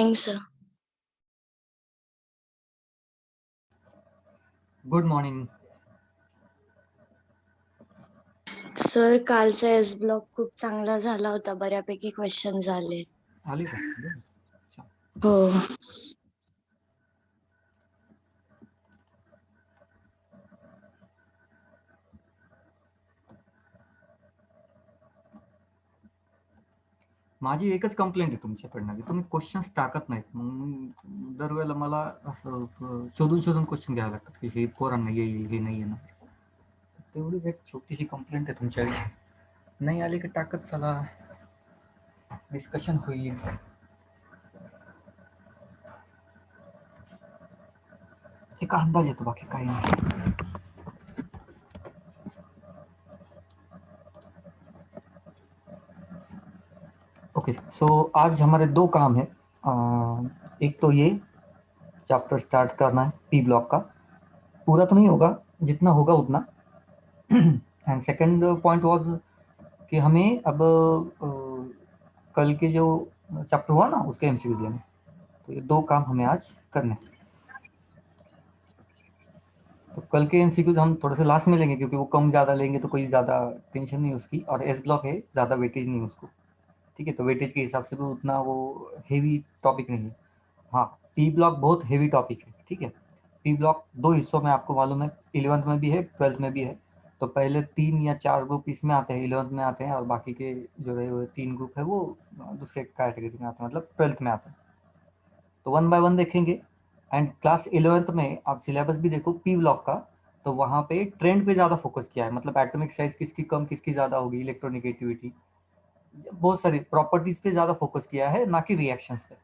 Morning sir. Good morning. Sir कालचा S block खूप चांगला झाला होता, बऱ्यापैकी क्वेश्चन झाले. आले का? बरं. छान. हो. माझी एकच कंप्लेंट आहे तुमच्याकडनं की तुम्ही क्वेश्चन्स टाकत नाहीत. मग दरवेळेला मला असं शोधून शोधून क्वेश्चन घ्यावे लागतात की हे पोरांना येईल, हे नाही येणार. तेवढीच एक छोटीशी कंप्लेंट आहे तुमच्याविषयी. नाही आले की टाकत चला, डिस्कशन होईल. एक अंदाज येतो, बाकी काही नाही. ओके, सो आज हमारे दो काम है. एक तो ये चैप्टर स्टार्ट करना है पी ब्लॉक का. पूरा तो नहीं होगा, जितना होगा उतना. एंड सेकंड पॉइंट वाज कि हमें अब कल के जो चैप्टर हुआ ना उसके एमसीक्यूज लेने. तो ये दो काम हमें आज करने हैं. तो कल के एमसीक्यूज हम थोड़े से लास्ट में लेंगे क्योंकि वो कम ज़्यादा लेंगे तो कोई ज़्यादा टेंशन नहीं उसकी, और एस ब्लॉक है, ज़्यादा वेटेज नहीं उसको. ठीक है, तो वेटेज के हिसाब से भी उतना वो हेवी टॉपिक नहीं है. हाँ, पी ब्लॉक बहुत हेवी टॉपिक है. ठीक है, पी ब्लॉक दो हिस्सों में आपको मालूम है, 11th में भी है, 12th में भी है. तो पहले 3 या 4 ग्रुप इसमें आते हैं, 11th में आते हैं, और बाकी के जो रहे हुए 3 ग्रुप है वो दूसरे कैटेगरी में आते हैं, मतलब 12th में आते हैं. तो 1 बाय 1 देखेंगे. एंड क्लास 11th में आप सिलेबस भी देखो पी ब्लॉक का, तो वहाँ पे ट्रेंड पे ज़्यादा फोकस किया है, मतलब एटॉमिक साइज किसकी कम किसकी ज़्यादा होगी, इलेक्ट्रोनिगेटिविटी, बहुत सारी प्रॉपर्टीज पे ज़्यादा फोकस किया है, ना कि रिएक्शंस पे.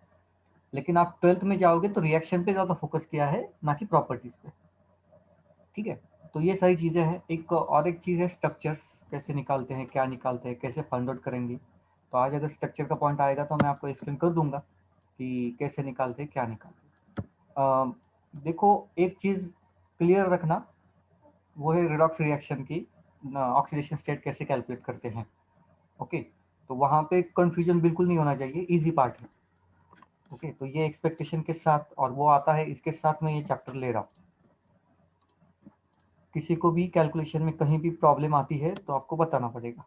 लेकिन आप 12th में जाओगे तो रिएक्शन पे ज़्यादा फोकस किया है, ना कि प्रॉपर्टीज पे. ठीक है, तो ये सारी चीज़ें हैं. एक चीज़ है स्ट्रक्चर्स कैसे निकालते हैं, क्या निकालते हैं, कैसे फाइंड आउट करेंगे. तो आज अगर स्ट्रक्चर का पॉइंट आएगा तो मैं आपको एक्सप्लेन कर दूंगा कि कैसे निकालते हैं, क्या निकालते हैं. देखो, एक चीज़ क्लियर रखना, वो है रिडॉक्स रिएक्शन की ऑक्सीडेशन स्टेट कैसे कैलकुलेट करते हैं. ओके, तो वहाँ पे कंफ्यूजन बिल्कुल नहीं होना चाहिए, इजी पार्ट है. ओके, तो ये एक्सपेक्टेशन के साथ, और वो आता है इसके साथ में ये चैप्टर ले रहा हूँ. किसी को भी कैलकुलेशन में कहीं भी प्रॉब्लम आती है तो आपको बताना पड़ेगा.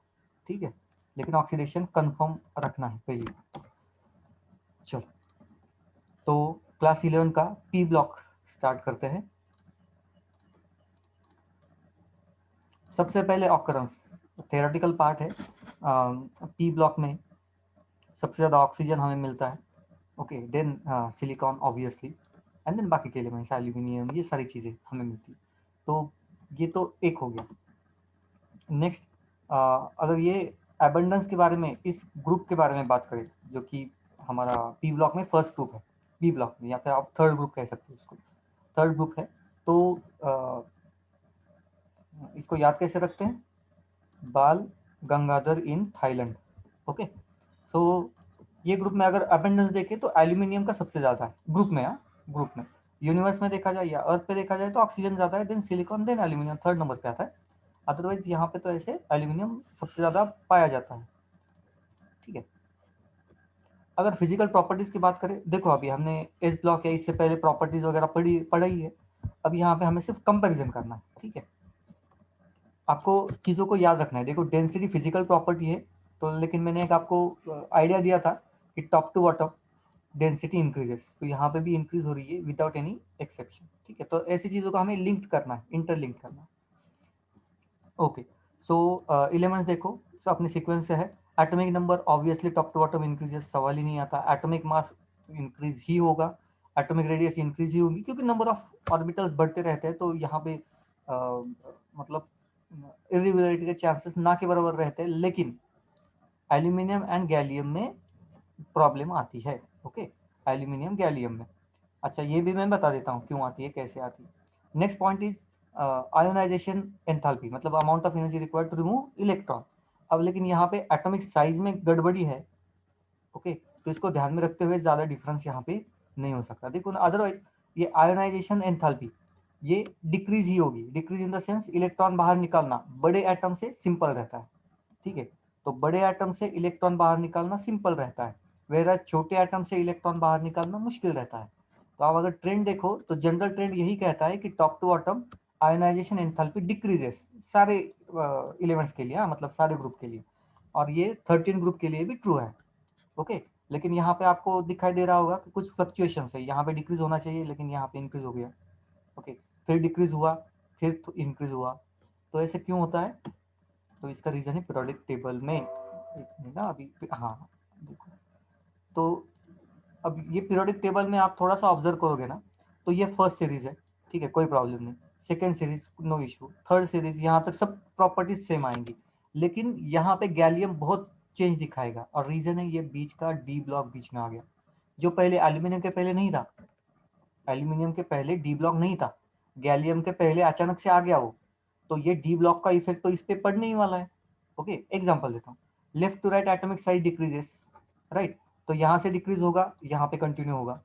ठीक है, लेकिन ऑक्सीडेशन कंफर्म रखना है पहली बात. चलो, तो क्लास 11 का पी ब्लॉक स्टार्ट करते हैं. सबसे पहले ऑकरेंस थ्योरेटिकल पार्ट है. पी ब्लॉक में सबसे ज़्यादा ऑक्सीजन हमें मिलता है. Okay, then silicon obviously, and then बाकी के एलिमेंट्स एल्यूमिनियम, ये सारी चीज़ें हमें मिलती. तो ये तो एक हो गया. नेक्स्ट, अगर ये एबंडेंस के बारे में, इस ग्रुप के बारे में बात करें जो कि हमारा पी ब्लॉक में फर्स्ट ग्रुप है, पी ब्लॉक में, या फिर आप थर्ड ग्रुप कह सकते हो उसको, थर्ड ग्रुप है. तो इसको याद कैसे रखते हैं, बाल Gangadhar in Thailand. Okay, so ये ग्रुप में अगर अबेंडेंस देखें तो एल्यूमिनियम का सबसे ज़्यादा है ग्रुप में. ग्रुप में यूनिवर्स में देखा जाए या अर्थ पे देखा जाए तो ऑक्सीजन ज़्यादा है, then silicon, then aluminium third number पे आता है. अदरवाइज यहाँ पे तो ऐसे एल्यूमिनियम सबसे ज़्यादा पाया जाता है. ठीक है, अगर फिजिकल प्रॉपर्टीज़ की बात करें, देखो अभी हमने एस ब्लॉक है, इससे पहले प्रॉपर्टीज़ वगैरह पढ़ी है. अब यहाँ पे हमें सिर्फ कंपेरिजन करना है. ठीक है, आपको चीज़ों को याद रखना है. देखो, डेंसिटी फिजिकल प्रॉपर्टी है, तो लेकिन मैंने एक आपको आइडिया दिया था कि top to bottom density increases, तो यहाँ पे भी इंक्रीज हो रही है विदाउट एनी एक्सेप्शन. ठीक है, तो ऐसी चीज़ों को हमें लिंक करना है, इंटरलिंक करना है. ओके, सो एलिमेंट्स देखो, सो अपने सीक्वेंस से है. Atomic number obviously top to bottom increases, सवाल ही नहीं आता. एटॉमिक मास इंक्रीज ही होगा, एटॉमिक रेडियस इंक्रीज ही होगी, क्योंकि नंबर ऑफ ऑर्बिटल्स बढ़ते रहते हैं, तो यहाँ पे मतलब इरेगुलरिटी के चांसेस ना के बराबर रहते हैं. लेकिन एल्यूमिनियम एंड गैलियम में प्रॉब्लम आती है. ओके, एल्यूमिनियम गैलियम में. अच्छा, ये भी मैं बता देता हूँ क्यों आती है, कैसे आती है. Next point is ionization enthalpy, मतलब amount of energy required to remove electron. अब लेकिन यहाँ पे एटॉमिक साइज में गड़बड़ी है. ओके, तो इसको ध्यान में रखते हुए ज़्यादा डिफरेंस यहाँ पे नहीं हो सकता. देखो, अदरवाइज ये आयोनाइजेशन एंथैल्पी ये डिक्रीज ही होगी. Decrease in the sense electron बाहर निकालना बड़े एटम से सिंपल रहता है. ठीक है, तो बड़े एटम से इलेक्ट्रॉन बाहर निकालना सिंपल रहता है, वेरा छोटे एटम से इलेक्ट्रॉन बाहर निकालना मुश्किल रहता है। तो आप अगर ट्रेंड देखो तो जनरल ट्रेंड यही कहता है कि top to bottom ionization enthalpy decreases सारे एलिमेंट्स के लिए, मतलब सारे ग्रुप के लिए, और ये 13 ग्रुप के लिए भी ट्रू है। ओके, लेकिन यहाँ पे आपको दिखाई दे रहा होगा कि कुछ फ्लक्चुएशन है, यहाँ पे डिक्रीज होना चाहिए लेकिन यहाँ पे इंक्रीज हो गया। ओके, फिर डिक्रीज हुआ, फिर इंक्रीज हुआ। तो ऐसे क्यों होता है? तो इसका रीजन है पीरियोडिक टेबल में, एक मिनट ना अभी, हाँ देखो, तो अब ये पीरियोडिक टेबल में आप थोड़ा सा ऑब्जर्व करोगे ना, तो ये फर्स्ट सीरीज है, ठीक है, कोई प्रॉब्लम नहीं। Second series no issue, third series यहाँ तक सब प्रॉपर्टीज सेम आएंगी, लेकिन यहाँ पे गैलियम बहुत चेंज दिखाएगा, और रीजन है ये बीच का डी ब्लॉक बीच में आ गया, जो पहले एल्यूमिनियम के पहले नहीं था। एल्यूमिनियम के पहले डी ब्लॉक नहीं था, गैलियम के पहले अचानक से आ गया वो, तो ये डी ब्लॉक का इफेक्ट तो इस पे पड़ने ही वाला है। ओके, एग्जांपल देता हूँ, left to right atomic size decreases, right, तो यहाँ से डिक्रीज होगा, यहाँ पे कंटिन्यू होगा,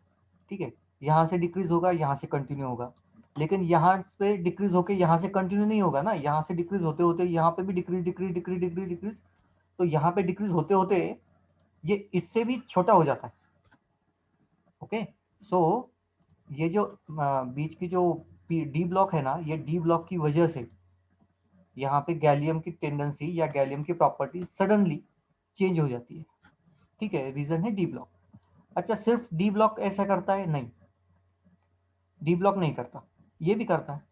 ठीक है, यहाँ से डिक्रीज होगा, यहाँ से कंटिन्यू होगा, लेकिन यहाँ पे डिक्रीज होके यहाँ से कंटिन्यू नहीं होगा ना, यहाँ से डिक्रीज होते होते यहाँ पे भी decrease decrease decrease decrease decrease, तो यहाँ पे डिक्रीज होते होते ये इससे भी छोटा हो जाता है। ओके, सो ये जो बीच की जो डी ब्लॉक है ना, ये डी ब्लॉक की वजह से यहाँ पे गैलियम की टेंडेंसी या गैलियम की प्रॉपर्टी सडनली चेंज हो जाती है, ठीक है, रीजन है डी ब्लॉक। अच्छा, सिर्फ डी ब्लॉक ऐसा करता है? नहीं, डी ब्लॉक नहीं करता, ये भी करता है।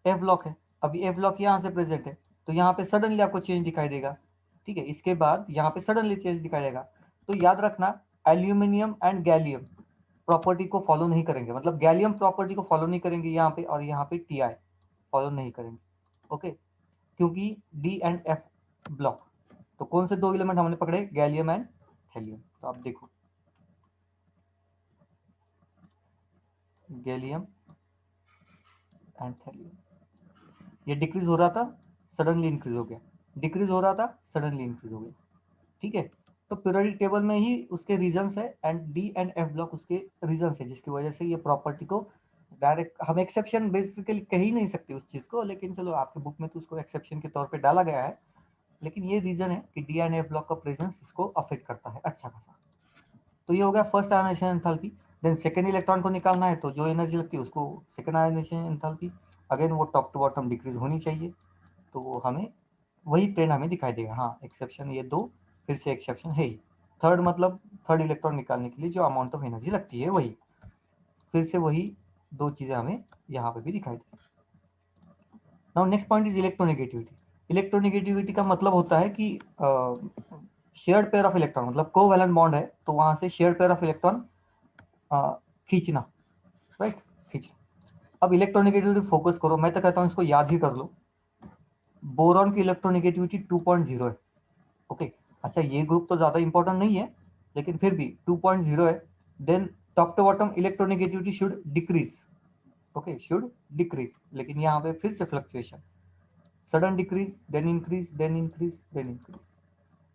एफ ब्लॉक है, अभी एफ ब्लॉक यहाँ से प्रेजेंट है, तो यहाँ पे सडनली आपको चेंज दिखाई देगा, ठीक है, इसके बाद यहाँ पे सडनली चेंज दिखाई देगा। तो याद रखना, एल्यूमिनियम एंड गैलियम प्रॉपर्टी को फॉलो नहीं करेंगे, मतलब गैलियम प्रॉपर्टी को फॉलो नहीं करेंगे यहाँ पे, और यहाँ पे टी आई फॉलो नहीं करेंगे। ओके, क्योंकि डी एंड एफ ब्लॉक, तो कौन से दो एलिमेंट हमने पकड़े? Gallium and thallium. तो आप देखो, गैलियम एंड थैलियम, ये डिक्रीज हो रहा था, सडनली इंक्रीज हो गया, डिक्रीज हो रहा था, सडनली इंक्रीज हो गया, ठीक है। तो पीरियोडिक टेबल में ही उसके रीजंस है, and D and f block उसके रीजंस है, जिसकी वजह से ये प्रॉपर्टी को डायरेक्ट हम एक्सेप्शन बेसिकली कह ही नहीं सकते उस चीज को, लेकिन चलो आपके बुक में तो उसको एक्सेप्शन के तौर पे डाला गया है, लेकिन ये रीजन है कि डी एंड एफ ब्लॉक का प्रेजेंस इसको अफेक्ट करता है अच्छा खासा। तो ये हो गया first ionization enthalpy. Then second electron को निकालना है, तो जो एनर्जी लगती है उसको सेकेंड आयोनाइजेशन एंथैल्पी, अगेन वो टॉप टू बॉटम डिक्रीज होनी चाहिए, तो वो हमें वही ट्रेंड हमें दिखाई देगा। हाँ, एक्सेप्शन ये दो, फिर से एक्सेप्शन है ही, थर्ड मतलब थर्ड इलेक्ट्रॉन निकालने के लिए जो अमाउंट ऑफ एनर्जी लगती है वही, फिर से वही दो चीज़ें हमें यहाँ पे भी दिखाई देगी। Now next point is electronegativity. Electronegativity का मतलब होता है कि शेयर्ड पेयर ऑफ इलेक्ट्रॉन, मतलब कोवैलेंट बॉन्ड है तो वहां से शेयर्ड पेयर ऑफ इलेक्ट्रॉन खींचना, राइट, खींचना। अब इलेक्ट्रोनेगेटिविटी फोकस करो, मैं तो कहता हूँ इसको याद ही कर लो। बोरॉन की इलेक्ट्रोनेगेटिविटी 2.0 है। ओके, अच्छा ये ग्रुप तो ज्यादा इंपॉर्टेंट नहीं है, लेकिन फिर भी 2.0 है। Then top to bottom electronegativity should decrease, okay, should decrease, लेकिन यहाँ पे फिर से fluctuation, sudden decrease, then increase, then increase, then increase.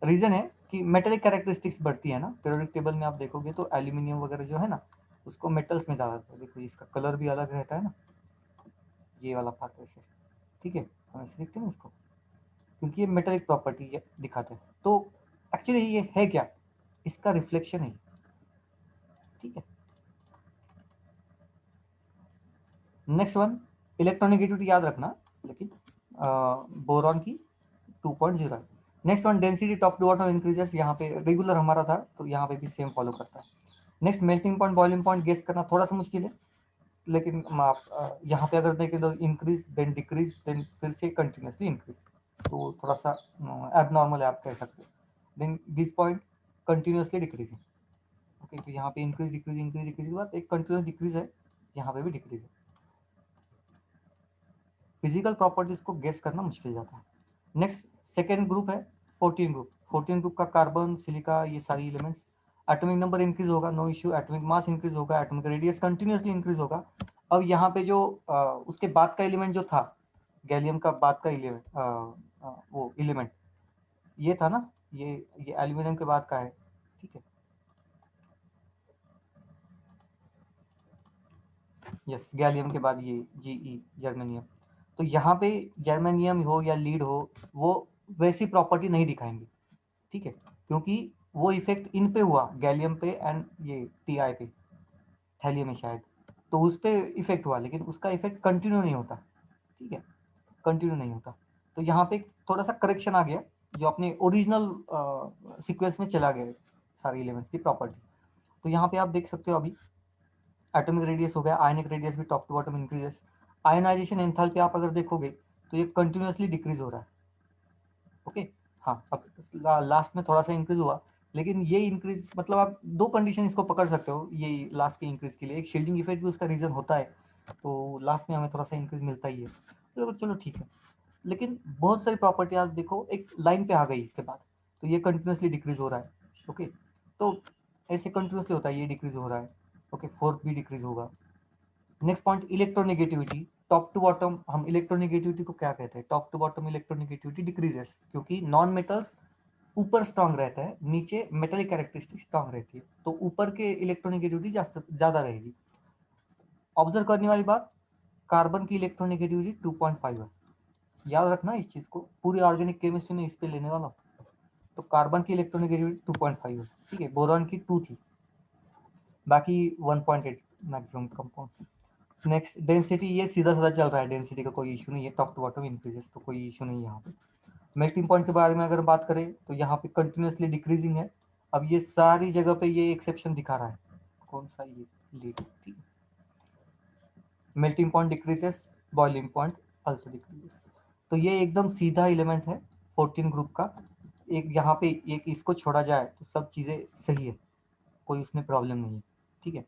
Reason है कि मेटेलिक कैरेक्टरिस्टिक्स बढ़ती है ना, पीरियोडिक टेबल में आप देखोगे तो एल्यूमिनियम वगैरह जो है ना, उसको मेटल्स में ज्यादा, देखो इसका कलर भी अलग रहता है ना, ये वाला पार्ट ऐसे, ठीक है, हम ऐसे लिखते हैं ना इसको, क्योंकि ये मेटेलिक प्रॉपर्टी दिखाते हैं। तो एक्चुअली ये है क्या? इसका रिफ्लेक्शन है, ठीक है। नेक्स्ट वन, इलेक्ट्रोनेगेटिविटी याद रखना, लेकिन बोरॉन की 2.0 है। Next one, density top to bottom increases, यहाँ पे रेगुलर हमारा था तो यहाँ पे भी सेम फॉलो करता है। Next, melting point boiling point guess करना थोड़ा सा मुश्किल है, लेकिन आप यहाँ पे अगर देखें तो इंक्रीज देन डिक्रीज देन फिर से कंटिन्यूसली इंक्रीज, तो थोड़ा सा एबनॉर्मल है आप कह सकते हो। Then this point continuously decreasing, okay, तो यहाँ पे इंक्रीज डिक्रीज इंक्रीज डिक्रीज के बाद एक कंटिन्यूस डिक्रीज है, यहाँ पे भी डिक्रीज है। फिजिकल प्रॉपर्टीज को गेस करना मुश्किल जाता है। नेक्स्ट सेकेंड ग्रुप है 14 ग्रुप। 14 ग्रुप का कार्बन, सिलिका, ये सारी एलिमेंट्स, एटॉमिक नंबर इंक्रीज होगा, no issue, atomic mass increase होगा, एटॉमिक रेडियस कंटिन्यूसली इंक्रीज होगा। अब यहाँ पे जो उसके बाद का एलिमेंट जो था, गैलियम का बाद का एलिमेंट, वो एलिमेंट ये था ना, ये एल्यूमिनियम के बाद का है, ठीक है, यस, गैलियम के बाद ये जीई जर्मेनियम। तो यहाँ पे जर्मेनियम हो या लीड हो, वो वैसी प्रॉपर्टी नहीं दिखाएंगे, ठीक है, क्योंकि वो इफेक्ट इन पे हुआ, गैलियम पे एंड ये Ti पे, थैलियम में शायद, तो उस पे इफेक्ट हुआ, लेकिन उसका इफेक्ट कंटिन्यू नहीं होता, ठीक है, कंटिन्यू नहीं होता। तो यहाँ पे थोड़ा सा करेक्शन आ गया, जो अपने ओरिजिनल सीक्वेंस में चला गया सारे एलिमेंट्स की प्रॉपर्टी। तो यहाँ पे आप देख सकते हो अभी एटॉमिक रेडियस हो गया, आयनिक रेडियस भी top to bottom increases. Ionization enthalpy आप अगर देखोगे तो ये कंटिन्यूसली डिक्रीज हो रहा है, ओके। हाँ, अब लास्ट में थोड़ा सा इंक्रीज हुआ, लेकिन ये इंक्रीज मतलब आप दो कंडीशन इसको पकड़ सकते हो ये लास्ट के इंक्रीज के लिए, एक शील्डिंग इफेक्ट भी उसका रीजन होता है, तो लास्ट में हमें थोड़ा सा इंक्रीज मिलता ही है, तो चलो ठीक है। लेकिन बहुत सारी प्रॉपर्टी आप देखो एक लाइन पे आ गई इसके बाद, तो ये कंटिन्यूसली डिक्रीज हो रहा है, ओके। तो ऐसे कंटिन्यूसली होता है, ये डिक्रीज हो रहा है, ओके, फोर्थ भी डिक्रीज होगा। Next point electronegativity, top to bottom हम इलेक्ट्रोनेगेटिविटी को क्या कहते हैं, top to bottom electronegativity decreases, क्योंकि नॉन मेटल्स ऊपर स्ट्रांग रहता है, नीचे मेटलिक कैरेक्टरिस्टिक स्ट्रांग रहती है, तो ऊपर के इलेक्ट्रोनेगेटिविटी ज्यादा रहेगी। ऑब्जर्व करने वाली बात, कार्बन की इलेक्ट्रोनेगेटिविटी 2.5 है, याद रखना इस चीज को, पूरी ऑर्गेनिक केमिस्ट्री में इस पे लेने वाला। तो कार्बन की इलेक्ट्रोनेगेटिविटी 2.5 है, ठीक है, बोरॉन की 2 थी, बाकी 1.8 मैक्सिमम कंपाउंड्स। नेक्स्ट डेंसिटी, ये सीधा साधा चल रहा है, डेंसिटी का कोई इशू नहीं है, टॉप टू बॉटम इंक्रीजेस, तो कोई इशू नहीं है यहाँ पे। मेल्टिंग पॉइंट के बारे में अगर बात करें तो यहाँ पे कंटिन्यूसली डिक्रीजिंग है। अब ये सारी जगह पे ये एक्सेप्शन दिखा रहा है, कौन सा, ये लीड, ठीक है, melting point decreases, boiling point also decreases. तो ये एकदम सीधा एलिमेंट है 14 ग्रुप का, एक यहाँ पे एक इसको छोड़ा जाए तो सब चीज़ें सही है, कोई उसमें प्रॉब्लम नहीं है, ठीक है।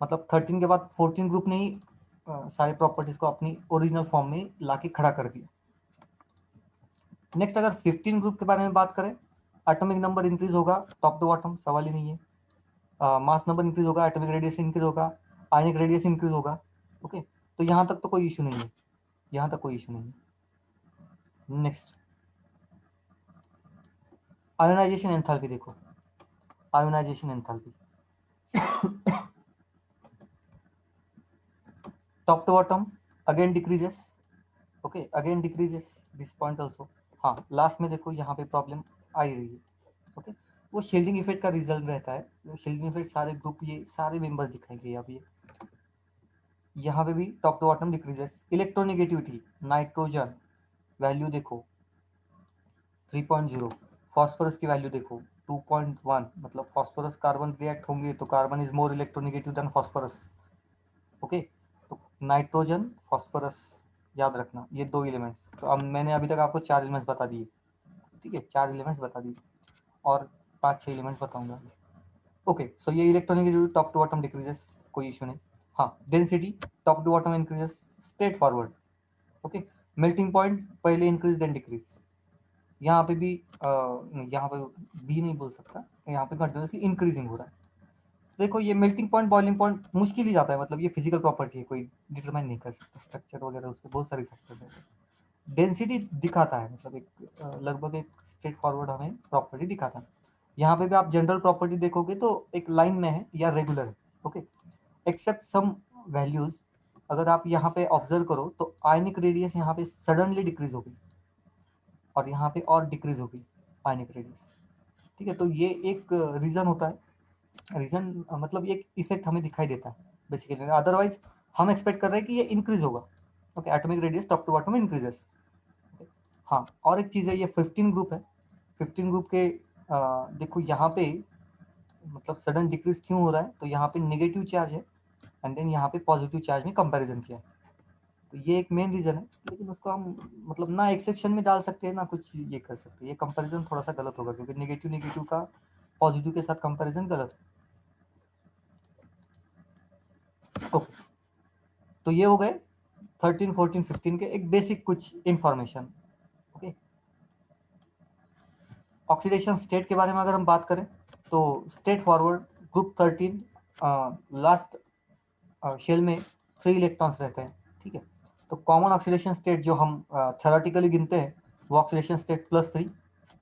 मतलब 13 के बाद 14 ग्रुप ने ही सारे प्रॉपर्टीज को अपनी ओरिजिनल फॉर्म में लाके खड़ा कर दिया। नेक्स्ट अगर 15 ग्रुप के बारे में बात करें, एटॉमिक नंबर इंक्रीज होगा, टॉप टू बॉटम सवाल ही नहीं है, मास नंबर इंक्रीज होगा, एटॉमिक रेडियस इंक्रीज होगा, आयनिक रेडियस इंक्रीज होगा, ओके। तो यहाँ तक तो कोई इशू नहीं है, यहाँ तक कोई इशू नहीं है। नेक्स्ट आयोनाइजेशन एंथैल्पी देखो, ionization enthalpy top to bottom again decreases, okay, again decreases this point also. हाँ, लास्ट में देखो यहाँ पे प्रॉब्लम आ ही रही है, ओके। वो शील्डिंग इफेक्ट का रिजल्ट रहता है, शील्डिंग इफेक्ट सारे ग्रुप ये सारे मेंबर्स दिखाएंगे। अब ये यहाँ पे भी top to bottom decreases. Electronegativity, nitrogen value देखो 3.0, फॉस्फोरस की वैल्यू देखो 2.1, मतलब फॉस्फोरस कार्बन रिएक्ट होंगे तो carbon is more electronegative than phosphorus, okay. तो नाइट्रोजन फॉस्फोरस याद रखना, ये दो एलिमेंट्स। तो अब मैंने अभी तक आपको 4 एलिमेंट्स बता दिए, ठीक है, 4 एलिमेंट्स बता दिए और 5-6 एलिमेंट्स बताऊंगा, ओके। सो ये electronegativity top to bottom decreases, कोई इशू नहीं। हाँ, density top to bottom increases straightforward, okay. Melting point पहले इंक्रीज देन डिक्रीज, यहाँ पे भी यहाँ पे भी नहीं बोल सकता, यहाँ पे कंटिन्यूसली इंक्रीजिंग हो रहा है। देखो ये मेल्टिंग पॉइंट बॉइलिंग पॉइंट मुश्किल ही जाता है, मतलब ये फिजिकल प्रॉपर्टी है, कोई डिटरमाइन नहीं कर सकता, स्ट्रक्चर वगैरह उस पर बहुत सारे फैक्टर है। डेंसिटी दिखाता है, मतलब एक लगभग एक स्ट्रेट फॉरवर्ड हमें प्रॉपर्टी दिखाता है। यहाँ पे भी आप जनरल प्रॉपर्टी देखोगे तो एक लाइन में है या रेगुलर है, ओके, एक्सेप्ट सम वैल्यूज। अगर आप यहाँ पे ऑब्जर्व करो तो आयनिक रेडियस यहाँ पे सडनली डिक्रीज होगी और यहाँ पे और डिक्रीज होगी आयनिक रेडियस, ठीक है। तो ये एक रीजन होता है, रीजन मतलब एक इफेक्ट हमें दिखाई देता है बेसिकली, अदरवाइज हम एक्सपेक्ट कर रहे हैं कि ये इंक्रीज होगा, okay. Atomic radius top to bottom increases. हाँ, और एक चीज़ है, ये 15 ग्रुप है, 15 ग्रुप के देखो यहाँ पे मतलब सडन डिक्रीज क्यों हो रहा है, तो यहाँ पे नेगेटिव चार्ज है एंड देन यहाँ पे पॉजिटिव चार्ज में कंपैरिजन किया है, तो ये एक मेन रीजन है। लेकिन उसको हम मतलब ना एक्सेप्शन में डाल सकते हैं ना कुछ ये कर सकते हैं, ये कंपैरिजन थोड़ा सा गलत होगा क्योंकि नेगेटिव नेगेटिव का पॉजिटिव के साथ कंपैरिजन गलत है, ओके। तो ये हो गए 13, 14, 15 के एक बेसिक कुछ इंफॉर्मेशन, ओके। ऑक्सीडेशन स्टेट के बारे में अगर हम बात करें तो straightforward group 13 last shell में 3 इलेक्ट्रॉन्स रहते हैं, ठीक है। तो कॉमन ऑक्सीडेशन स्टेट जो हम थ्योरेटिकली गिनते हैं वो ऑक्सीडेशन स्टेट +3,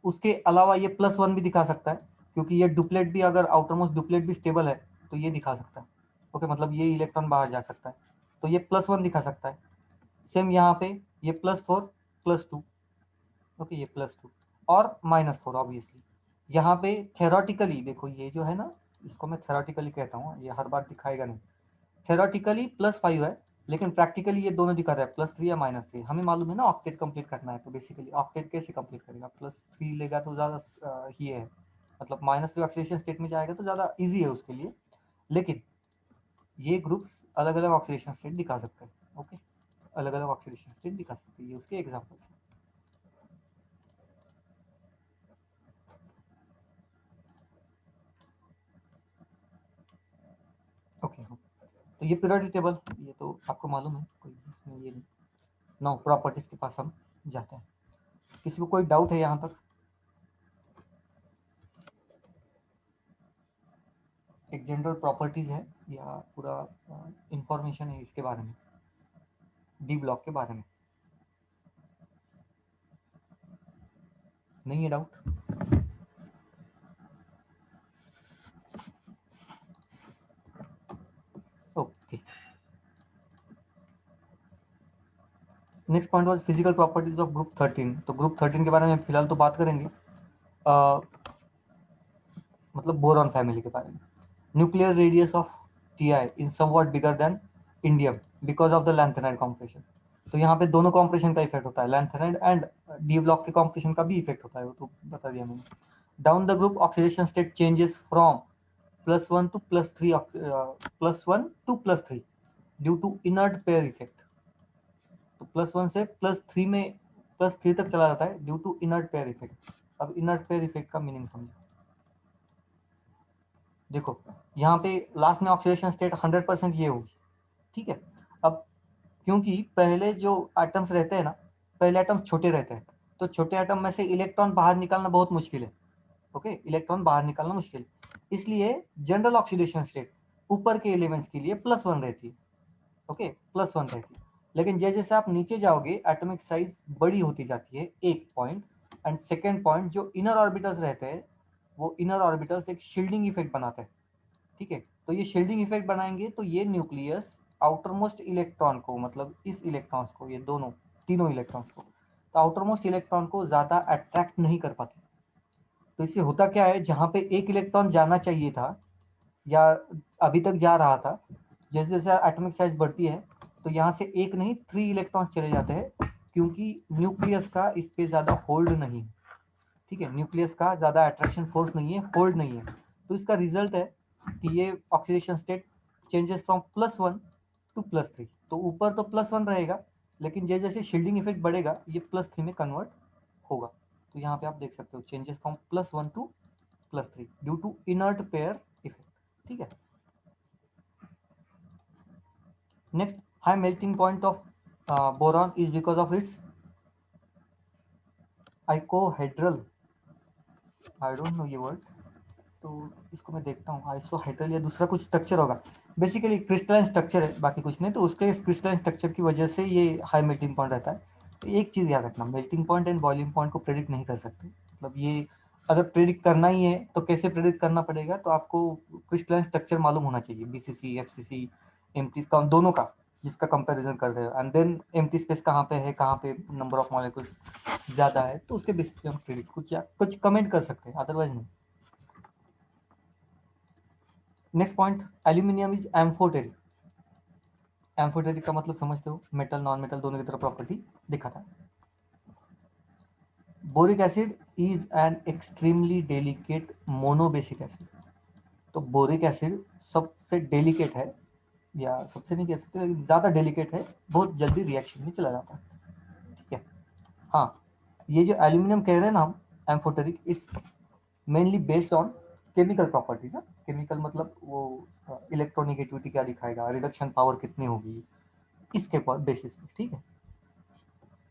उसके अलावा ये +1 भी दिखा सकता है, क्योंकि ये डुप्लेट भी अगर आउटर मोस्ट डुप्लेट भी स्टेबल है तो ये दिखा सकता है, ओके, मतलब ये इलेक्ट्रॉन बाहर जा सकता है, तो ये +1 दिखा सकता है। सेम यहाँ पे ये +4 +2, ओके, ये +2 और -4 ऑब्वियसली, यहाँ पे थेरोटिकली देखो, ये जो है ना, इसको मैं थेरोटिकली कहता हूँ, ये हर बार दिखाएगा नहीं। थेरोटिकली +5 है, लेकिन प्रैक्टिकली ये दोनों दिखा रहा है +3 या -3। हमें मालूम है ना ऑक्टेट कंप्लीट करना है, तो बेसिकली ऑक्टेट कैसे कंप्लीट करेगा, +3 लेगा तो ज़्यादा ही है, मतलब -3 ऑक्सीडेशन स्टेट में जाएगा तो ज़्यादा ईजी है उसके लिए। लेकिन ये ग्रुप्स अलग अलग ऑक्सीडेशन स्टेट दिखा सकते हैं। ओके, अलग अलग ऑक्सीडेशन स्टेट दिखा सकते हैं, ये उसके एग्जाम्पल्स हैं। ओके, तो ये पीरियोडिक टेबल, ये तो आपको मालूम है, कोई इसमें ये नहीं। नाउ प्रॉपर्टीज के पास हम जाते हैं। किसी को कोई डाउट है यहाँ तक? एक जनरल प्रॉपर्टीज है या पूरा इंफॉर्मेशन है इसके बारे में, डी ब्लॉक के बारे में? नहीं है doubt? Okay, next point was physical properties of group 13। तो ग्रुप 13 के बारे में फिलहाल तो बात करेंगे, मतलब बोरॉन फैमिली के बारे में। Nuclear radius of TI in somewhat bigger than indium because of the lanthanide compression. तो यहाँ पे दोनों कॉम्प्रेशन का इफेक्ट होता है, लैंथेनाइड एंड डी ब्लॉक के कॉम्प्रेशन का भी इफेक्ट होता है, वो तो बता दिया मैंने। Down the group oxidation state changes from +1 to +3, +1 to +3 due to inert pair effect. तो +1 से +3 में +3 तक चला जाता है due to inert pair effect. अब इनर्ट पेयर इफेक्ट का मीनिंग समझो। देखो यहाँ पे लास्ट में ऑक्सीडेशन स्टेट 100% ये होगी, ठीक है। अब क्योंकि पहले जो एटम्स रहते हैं ना, पहले एटम छोटे रहते हैं, तो छोटे एटम में से इलेक्ट्रॉन बाहर निकालना बहुत मुश्किल है। ओके, इलेक्ट्रॉन बाहर निकालना मुश्किल, इसलिए जनरल ऑक्सीडेशन स्टेट ऊपर के एलिमेंट्स के लिए +1 रहती है। ओके, +1 रहती है। लेकिन जैसे जैसे आप नीचे जाओगे एटॉमिक साइज बड़ी होती जाती है, एक पॉइंट। एंड सेकेंड पॉइंट, जो इनर ऑर्बिटल्स रहते हैं, वो इनर ऑर्बिटल्स एक शील्डिंग इफेक्ट बनाते हैं, ठीक है। तो ये शील्डिंग इफेक्ट बनाएंगे तो ये न्यूक्लियस आउटर मोस्ट इलेक्ट्रॉन को, मतलब इस इलेक्ट्रॉन्स को, ये दोनों तीनों इलेक्ट्रॉन्स को, तो आउटर मोस्ट इलेक्ट्रॉन को ज्यादा अट्रैक्ट नहीं कर पाते। तो इससे होता क्या है, जहां पे एक इलेक्ट्रॉन जाना चाहिए था या अभी तक जा रहा था, जैसे जैसे एटॉमिक साइज बढ़ती है तो यहाँ से एक नहीं 3 इलेक्ट्रॉन्स चले जाते हैं, क्योंकि न्यूक्लियस का इस पे ज्यादा होल्ड नहीं है, ठीक है। न्यूक्लियस का ज्यादा अट्रैक्शन फोर्स नहीं है, होल्ड नहीं है। तो इसका रिजल्ट है कि ये oxidation state changes from +1 to +3। तो ऊपर तो +1 रहेगा, लेकिन जैसे जैसे शील्डिंग इफेक्ट बढ़ेगा ये +3 में कन्वर्ट होगा। तो यहाँ पे आप देख सकते हो changes from +1 to +3 due to inert pair effect, ठीक है। Next, high melting point of boron is because of its icosahedral, I don't know ये वर्ड, तो इसको मैं देखता हूँ, आइसोहेड्रल या दूसरा कुछ स्ट्रक्चर होगा। बेसिकली क्रिस्टलाइन स्ट्रक्चर है, बाकी कुछ नहीं। तो उसके क्रिस्टलाइन स्ट्रक्चर की वजह से ये हाई मेल्टिंग पॉइंट रहता है। तो एक चीज़ याद रखना, melting point and boiling point को प्रेडिक्ट नहीं कर सकते। मतलब ये अगर प्रेडिक्ट करना ही है तो कैसे प्रेडिक्ट करना पड़ेगा, तो आपको क्रिस्टलाइन स्ट्रक्चर मालूम होना चाहिए, बीसीसी, एफसीसी, एम्प्टी का, दोनों का, जिसका कंपैरिजन कर रहे हो। एंड देन एम्प्टी स्पेस कहाँ पे है, कहाँ पे नंबर ऑफ मॉलिक्यूल्स ज़्यादा है, तो उसके बेसिस पे हम प्रेडिक्ट कुछ कमेंट कर सकते हैं, अदरवाइज नहीं। Next point, aluminium is amphoteric. Amphoteric का मतलब समझते हो, मेटल नॉन मेटल दोनों की तरह प्रॉपर्टी दिखाता है। Boric acid is an extremely delicate monobasic acid. तो बोरिक एसिड सबसे डेलिकेट है, या सबसे नहीं कह सकते, लेकिन ज़्यादा डेलिकेट है, बहुत जल्दी रिएक्शन में चला जाता है, ठीक है। हाँ, ये जो एल्यूमिनियम कह रहे हैं ना हम, amphoteric, it's mainly based on chemical properties. Chemical मतलब वो इलेक्ट्रोनिगेटिविटी क्या दिखाएगा, रिडक्शन पावर कितनी होगी, इसके बेसिस पे, ठीक है,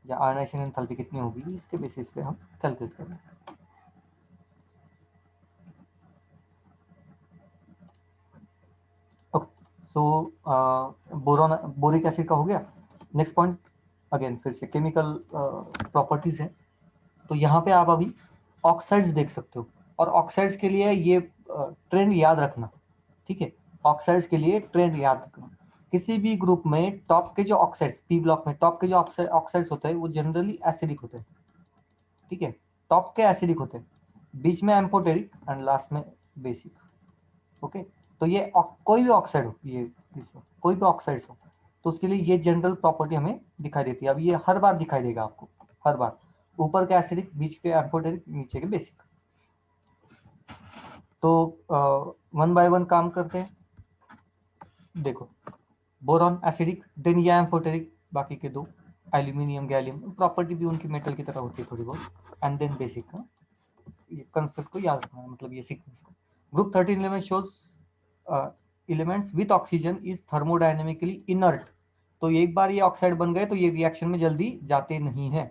या आयनाइजेशन एंथैल्पी कितनी होगी, इसके बेसिस पे हम कैलकुलेट कर रहे हैं। ओके, सो बोरॉन, बोरिक एसिड का हो गया। नेक्स्ट पॉइंट, अगेन फिर से केमिकल प्रॉपर्टीज है। तो यहाँ पे आप अभी ऑक्साइड्स देख सकते हो, और ऑक्साइड्स के लिए ये ट्रेंड याद रखना, ठीक है। ऑक्साइड्स के लिए ट्रेंड याद रखना, किसी भी ग्रुप में टॉप के जो ऑक्साइड्स, पी ब्लॉक में टॉप के जो ऑक्साइड्स होते हैं वो जनरली एसिडिक होते हैं, ठीक है, टॉप के एसिडिक होते हैं। बीच में एम्फोटेरिक एंड लास्ट में बेसिक। ओके, तो ये कोई भी ऑक्साइड हो, ये कोई भी ऑक्साइड्स हो, तो उसके लिए ये जनरल प्रॉपर्टी हमें दिखाई देती है। अब ये हर बार दिखाई देगा आपको, हर बार, ऊपर के एसिडिक, बीच के एम्फोटेरिक, नीचे के बेसिक। तो वन बाय वन काम करते हैं। देखो, बोरॉन एसिडिक, देन ये एम्फोटेरिक, बाकी के दो एल्यूमिनियम गैलियम, प्रॉपर्टी भी उनकी मेटल की तरह होती है थोड़ी बहुत, एंड देन बेसिक। ये कंसेप्ट को याद रखना है, मतलब ये सीक्वेंस को। Group 13 element shows elements with oxygen is thermodynamically inert. तो एक बार ये ऑक्साइड बन गए तो ये रिएक्शन में जल्दी जाते नहीं है,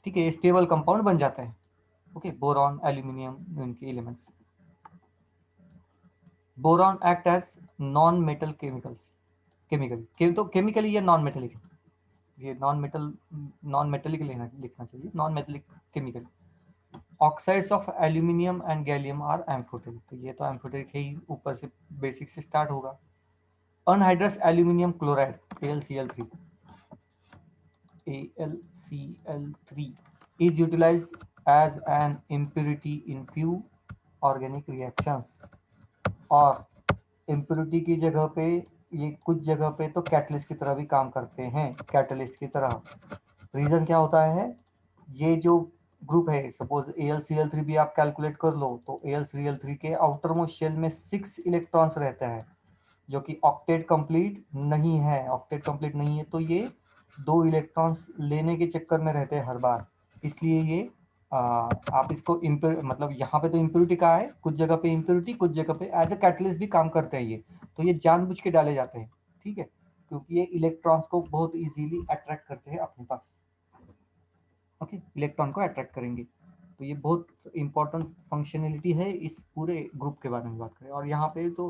ठीक है, ये स्टेबल कंपाउंड बन जाता है। ओके, बोरॉन, एल्यूमिनियम, इनके elements. Boron act as non metal chemically, तो केमिकली ये नॉन मेटेलिक, ये नॉन मेटेलिक लिखना चाहिए, non metallic chemical. Oxides of aluminium and gallium are amphoteric, तो ये तो एम्फोटेरिक है ही, ऊपर से बेसिक से स्टार्ट होगा। Anhydrous aluminium chloride AlCl3, AlCl3 is utilized as an impurity in few organic reactions, और इम्प्योरिटी की जगह पे ये कुछ जगह पे तो कैटलिस्ट की तरह भी काम करते हैं, कैटलिस्ट की तरह। रीजन क्या होता है, ये जो ग्रुप है, सपोज AlCl3 भी आप कैलकुलेट कर लो, तो AlCl3 के आउटर मोस्ट शेल में 6 इलेक्ट्रॉन्स रहता है, जो कि ऑक्टेट कंप्लीट नहीं है। ऑक्टेट कंप्लीट नहीं है तो ये 2 इलेक्ट्रॉन्स लेने के चक्कर में रहते हैं हर बार। इसलिए ये आप इसको मतलब यहाँ पे तो इम्प्योरिटी का है, कुछ जगह पे इम्प्योरिटी, कुछ जगह पे एज अ कैटलिस्ट भी काम करते हैं ये, तो ये जानबूझ के डाले जाते हैं, ठीक है, क्योंकि ये इलेक्ट्रॉन्स को बहुत इजीली अट्रैक्ट करते हैं अपने पास। ओके, इलेक्ट्रॉन को अट्रैक्ट करेंगे, तो ये बहुत इंपॉर्टेंट फंक्शनैलिटी है इस पूरे ग्रुप के बारे में बात करें। और यहाँ पे तो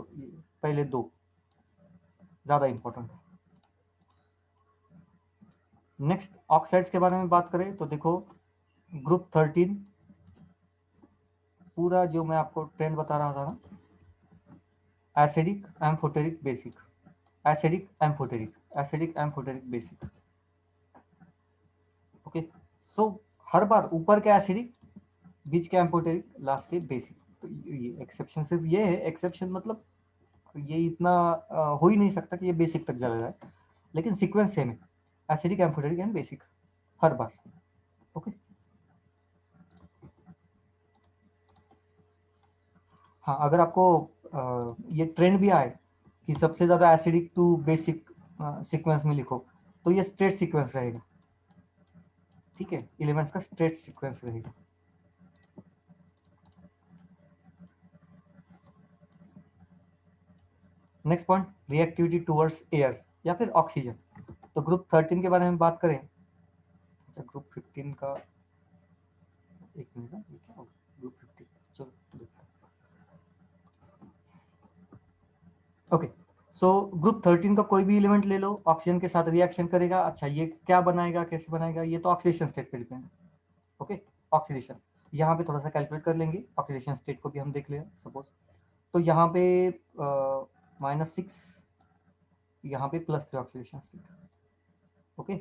पहले दो ज़्यादा इंपॉर्टेंट है। नेक्स्ट ऑक्साइड्स के बारे में बात करें तो देखो, ग्रुप 13 पूरा जो मैं आपको ट्रेंड बता रहा था ना, acidic, amphoteric, basic, acidic, amphoteric, acidic, amphoteric, basic. Okay, so हर बार ऊपर के एसिडिक, बीच के एम्फोटेरिक, लास्ट के बेसिक। तो ये एक्सेप्शन सिर्फ ये है, एक्सेप्शन मतलब ये इतना हो ही नहीं सकता कि ये बेसिक तक चला जाए, लेकिन सीक्वेंस सेम है, acidic, amphoteric and basic her bar. Okay, हाँ, अगर आपको ये ट्रेंड भी आए कि सबसे ज़्यादा एसिडिक टू बेसिक सीक्वेंस में लिखो, तो ये स्ट्रेट सीक्वेंस रहेगा, ठीक है, एलिमेंट्स का स्ट्रेट सीक्वेंस रहेगा। Next point, reactivity towards air या फिर ऑक्सीजन। तो ग्रुप 13 के बारे में बात करें, अच्छा ग्रुप 15 का, एक मिनट ना, ये क्या होगा ग्रुप 15, चलो देखते हैं। ओके, सो ग्रुप 13 का कोई भी एलिमेंट ले लो, ऑक्सीजन के साथ रिएक्शन करेगा। अच्छा, ये क्या बनाएगा, कैसे बनाएगा, ये तो ऑक्सीडेशन स्टेट पे डिपेंड है। ओके, ऑक्सीडेशन यहाँ पे थोड़ा सा कैलकुलेट कर लेंगे, ऑक्सीडेशन स्टेट को भी हम देख लें सपोज। तो यहाँ पे -6, यहाँ पे +3 ऑक्सीडेशन स्टेट। ओके,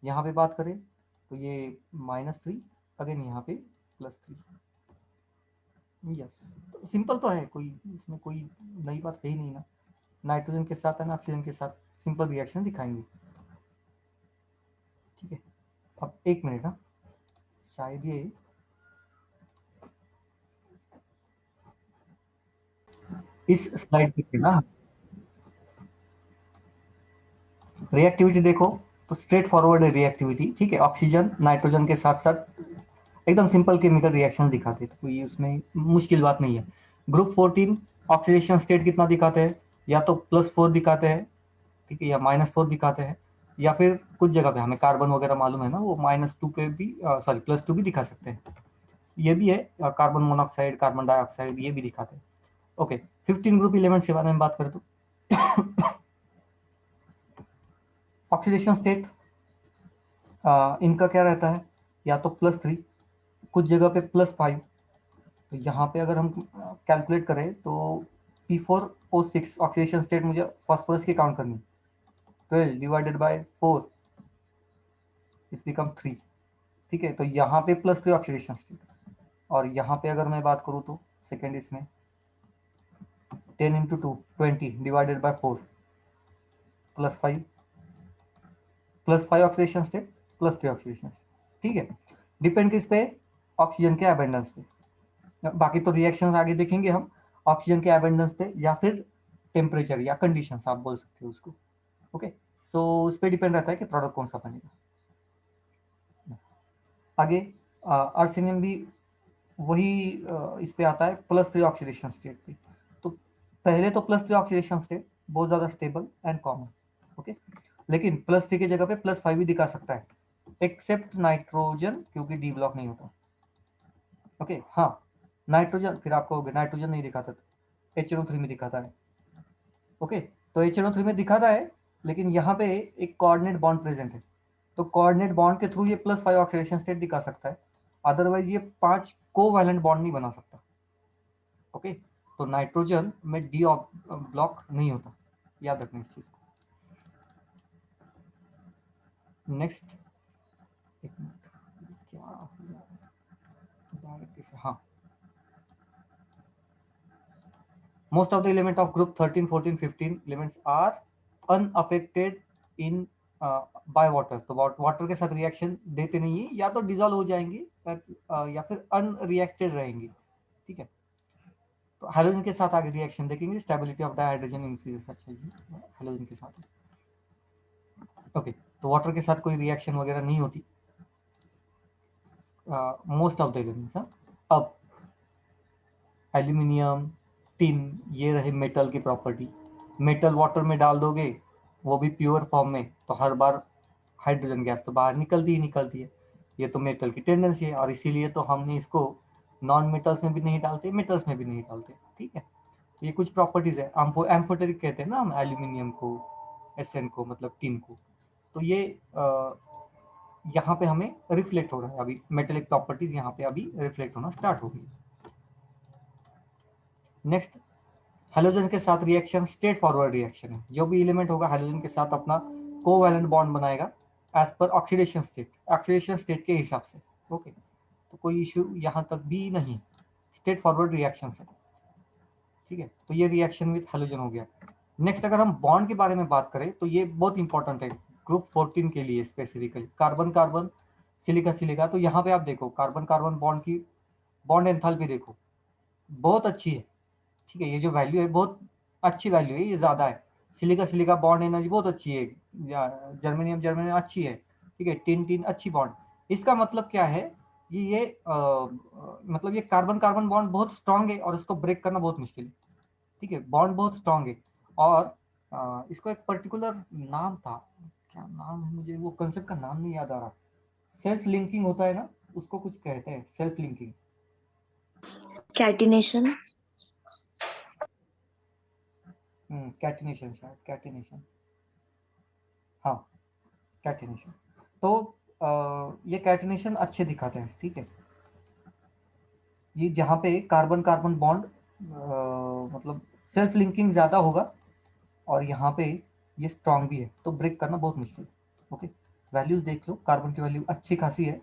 यहाँ पे बात करें तो ये -3, अगेन यहाँ पे +3। यस, सिंपल तो है, कोई इसमें कोई नई बात है ही नहीं ना। नाइट्रोजन के साथ एंड ऑक्सीजन के साथ सिंपल रिएक्शन दिखाएंगे, ठीक है। अब एक मिनट ना, शायद ये इस स्लाइड पे ना रिएक्टिविटी देखो, तो स्ट्रेट फॉरवर्ड है रिएक्टिविटी, ठीक है, ऑक्सीजन नाइट्रोजन के साथ साथ एकदम सिंपल केमिकल रिएक्शन दिखाते हैं, तो कोई उसमें मुश्किल बात नहीं है। ग्रुप 14 ऑक्सीडेशन स्टेट कितना दिखाते हैं, या तो +4 दिखाते हैं, ठीक है, या -4 दिखाते हैं, या फिर कुछ जगह पे हमें कार्बन वगैरह मालूम है ना, वो -2 पे भी, सॉरी +2 भी दिखा सकते हैं। ये भी है, कार्बन मोनोऑक्साइड, कार्बन डाइऑक्साइड, ये भी दिखाते हैं। ओके, 15 ग्रुप एलिमेंट्स के बारे में बात करें तो ऑक्सीडेशन स्टेट इनका क्या रहता है, या तो +3, कुछ जगह पे +5। तो यहाँ पे अगर हम कैलकुलेट करें तो P4O6 ऑक्सीडेशन स्टेट मुझे फास्फोरस की काउंट करनी, 12 डिवाइडेड बाय 4 इज बिकम 3, ठीक है, तो यहाँ पे +3 ऑक्सीडेशन स्टेट। और यहाँ पे अगर मैं बात करूँ तो सेकेंड इसमें 10 into 2 20 divided by 4 +5 oxidation state +3 oxidation state, ठीक है। डिपेंड किस पे? ऑक्सीजन के अबेंडेंस पे। बाकी तो रिएक्शंस आगे देखेंगे हम, ऑक्सीजन के अबेंडेंस पे या फिर टेम्परेचर या कंडीशंस आप बोल सकते हो उसको, ओके। सो उस पर डिपेंड रहता है कि प्रोडक्ट कौन सा बनेगा। आगे आर्सेनियम भी वही इस पे आता है +3 ऑक्सीडेशन स्टेट पे। तो पहले तो +3 ऑक्सीडेशन स्टेट बहुत ज़्यादा स्टेबल एंड कॉमन, ओके। लेकिन +3 की जगह पे +5 भी दिखा सकता है, एक्सेप्ट नाइट्रोजन, क्योंकि डी ब्लॉक नहीं होता, ओके। हाँ, नाइट्रोजन, फिर आपको नाइट्रोजन नहीं दिखाता, HNO3 में दिखाता है, ओके। तो HNO3 में दिखाता है, लेकिन यहाँ पे एक कोऑर्डिनेट बॉन्ड प्रेजेंट है, तो कोऑर्डिनेट बॉन्ड के थ्रू ये +5 ऑक्सीडेशन स्टेट दिखा सकता है, अदरवाइज ये 5 कोवैलेंट बॉन्ड नहीं बना सकता, ओके। तो नाइट्रोजन में डी ब्लॉक नहीं होता, याद रखना इस चीज को। नेक्स्ट, एक मिनट, क्या हाँ, most of the element of group 13 14 15 elements are unaffected in by water। तो वाटर के साथ रिएक्शन देते नहीं है, या तो डिजोल्व हो जाएंगे या फिर अनरिएक्टेड रहेंगे, ठीक है। तो हाइड्रोजन के साथ आगे रिएक्शन देखेंगे, स्टेबिलिटी ऑफ डाइहाइड्रोजन इंक्रीजेस, अच्छा ये हाइड्रोजन के साथ, ओके। तो वाटर के साथ कोई रिएक्शन वगैरह नहीं होती मोस्ट ऑफ द एलिमेंट्स। अब एल्यूमिनियम, टिन, ये रहे मेटल की प्रॉपर्टी। मेटल वाटर में डाल दोगे, वो भी प्योर फॉर्म में, तो हर बार हाइड्रोजन गैस तो बाहर निकलती ही निकलती है। ये तो मेटल की टेंडेंसी है, और इसीलिए तो हमने इसको नॉन मेटल्स में भी नहीं डालते, मेटल्स में भी नहीं डालते, ठीक है। ये कुछ प्रॉपर्टीज है, एम्फोटेरिक कहते हैं ना हम एल्यूमिनियम को, एसएन को, मतलब टिन को। तो ये यहाँ पे हमें रिफ्लेक्ट हो रहा है, अभी मेटेलिक प्रॉपर्टीज यहाँ पे अभी रिफ्लेक्ट होना स्टार्ट हो गई। नेक्स्ट, हाइड्रोजन के साथ रिएक्शन स्टेट फॉरवर्ड रिएक्शन है, जो भी एलिमेंट होगा हाइड्रोजन के साथ अपना कोवैलेंट बॉन्ड बनाएगा एज पर ऑक्सीडेशन स्टेट के हिसाब से, ओके। तो कोई इश्यू यहाँ तक भी नहीं, स्टेट फॉरवर्ड रिएक्शन है, ठीक है। तो ये रिएक्शन विथ हाइड्रोजन हो गया। नेक्स्ट, अगर हम बॉन्ड के बारे में बात करें तो ये बहुत इंपॉर्टेंट है ग्रुप 14 के लिए specifically, carbon carbon silica silica. तो यहाँ पे आप देखो कार्बन कार्बन बॉन्ड की बॉन्ड एंथैल्पी देखो, बहुत अच्छी है, ठीक है। ये जो वैल्यू है बहुत अच्छी वैल्यू है, ये ज़्यादा है। सिलिका सिलिका बॉन्ड एनर्जी बहुत अच्छी है, जर्मेनियम जर्मेनियम अच्छी है, ठीक है। टिन टिन अच्छी बॉन्ड। इसका मतलब क्या है कि ये मतलब ये कार्बन कार्बन बॉन्ड बहुत स्ट्रांग है और इसको ब्रेक करना बहुत मुश्किल है, ठीक है। बॉन्ड बहुत स्ट्रांग है, और इसको एक पर्टिकुलर नाम था, क्या नाम है मुझे वो कंसेप्ट का नाम नहीं याद आ रहा। सेल्फ लिंकिंग होता है ना, उसको कुछ कहते हैं, सेल्फ लिंकिंग। कैटिनेशन। कैटिनेशन, शायद कैटिनेशन, हाँ कैटिनेशन। तो ये कैटिनेशन अच्छे दिखाते हैं, ठीक है। ये जहाँ पे कार्बन कार्बन बॉन्ड मतलब सेल्फ लिंकिंग ज़्यादा होगा, और यहाँ पे ये स्ट्रांग भी है, तो ब्रेक करना बहुत मुश्किल है, ओके। वैल्यूज देख लो, कार्बन की वैल्यू अच्छी खासी है,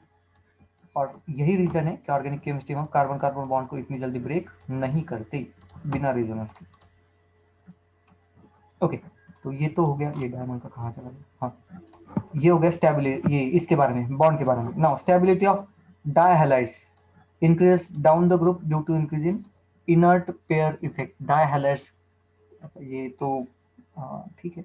और यही रीज़न है कि ऑर्गेनिक केमिस्ट्री में कार्बन कार्बन बॉन्ड को इतनी जल्दी ब्रेक नहीं करते बिना रीजन के, ओके। तो ये तो हो गया, ये डायमंड का कहाँ चला गया, हाँ ये हो गया स्टेबिलिटी, ये इसके बारे में, बॉन्ड के बारे में। Now stability of dihalides increase down the group due to increase in inert pair effect. Dihalides, अच्छा ये तो ठीक है।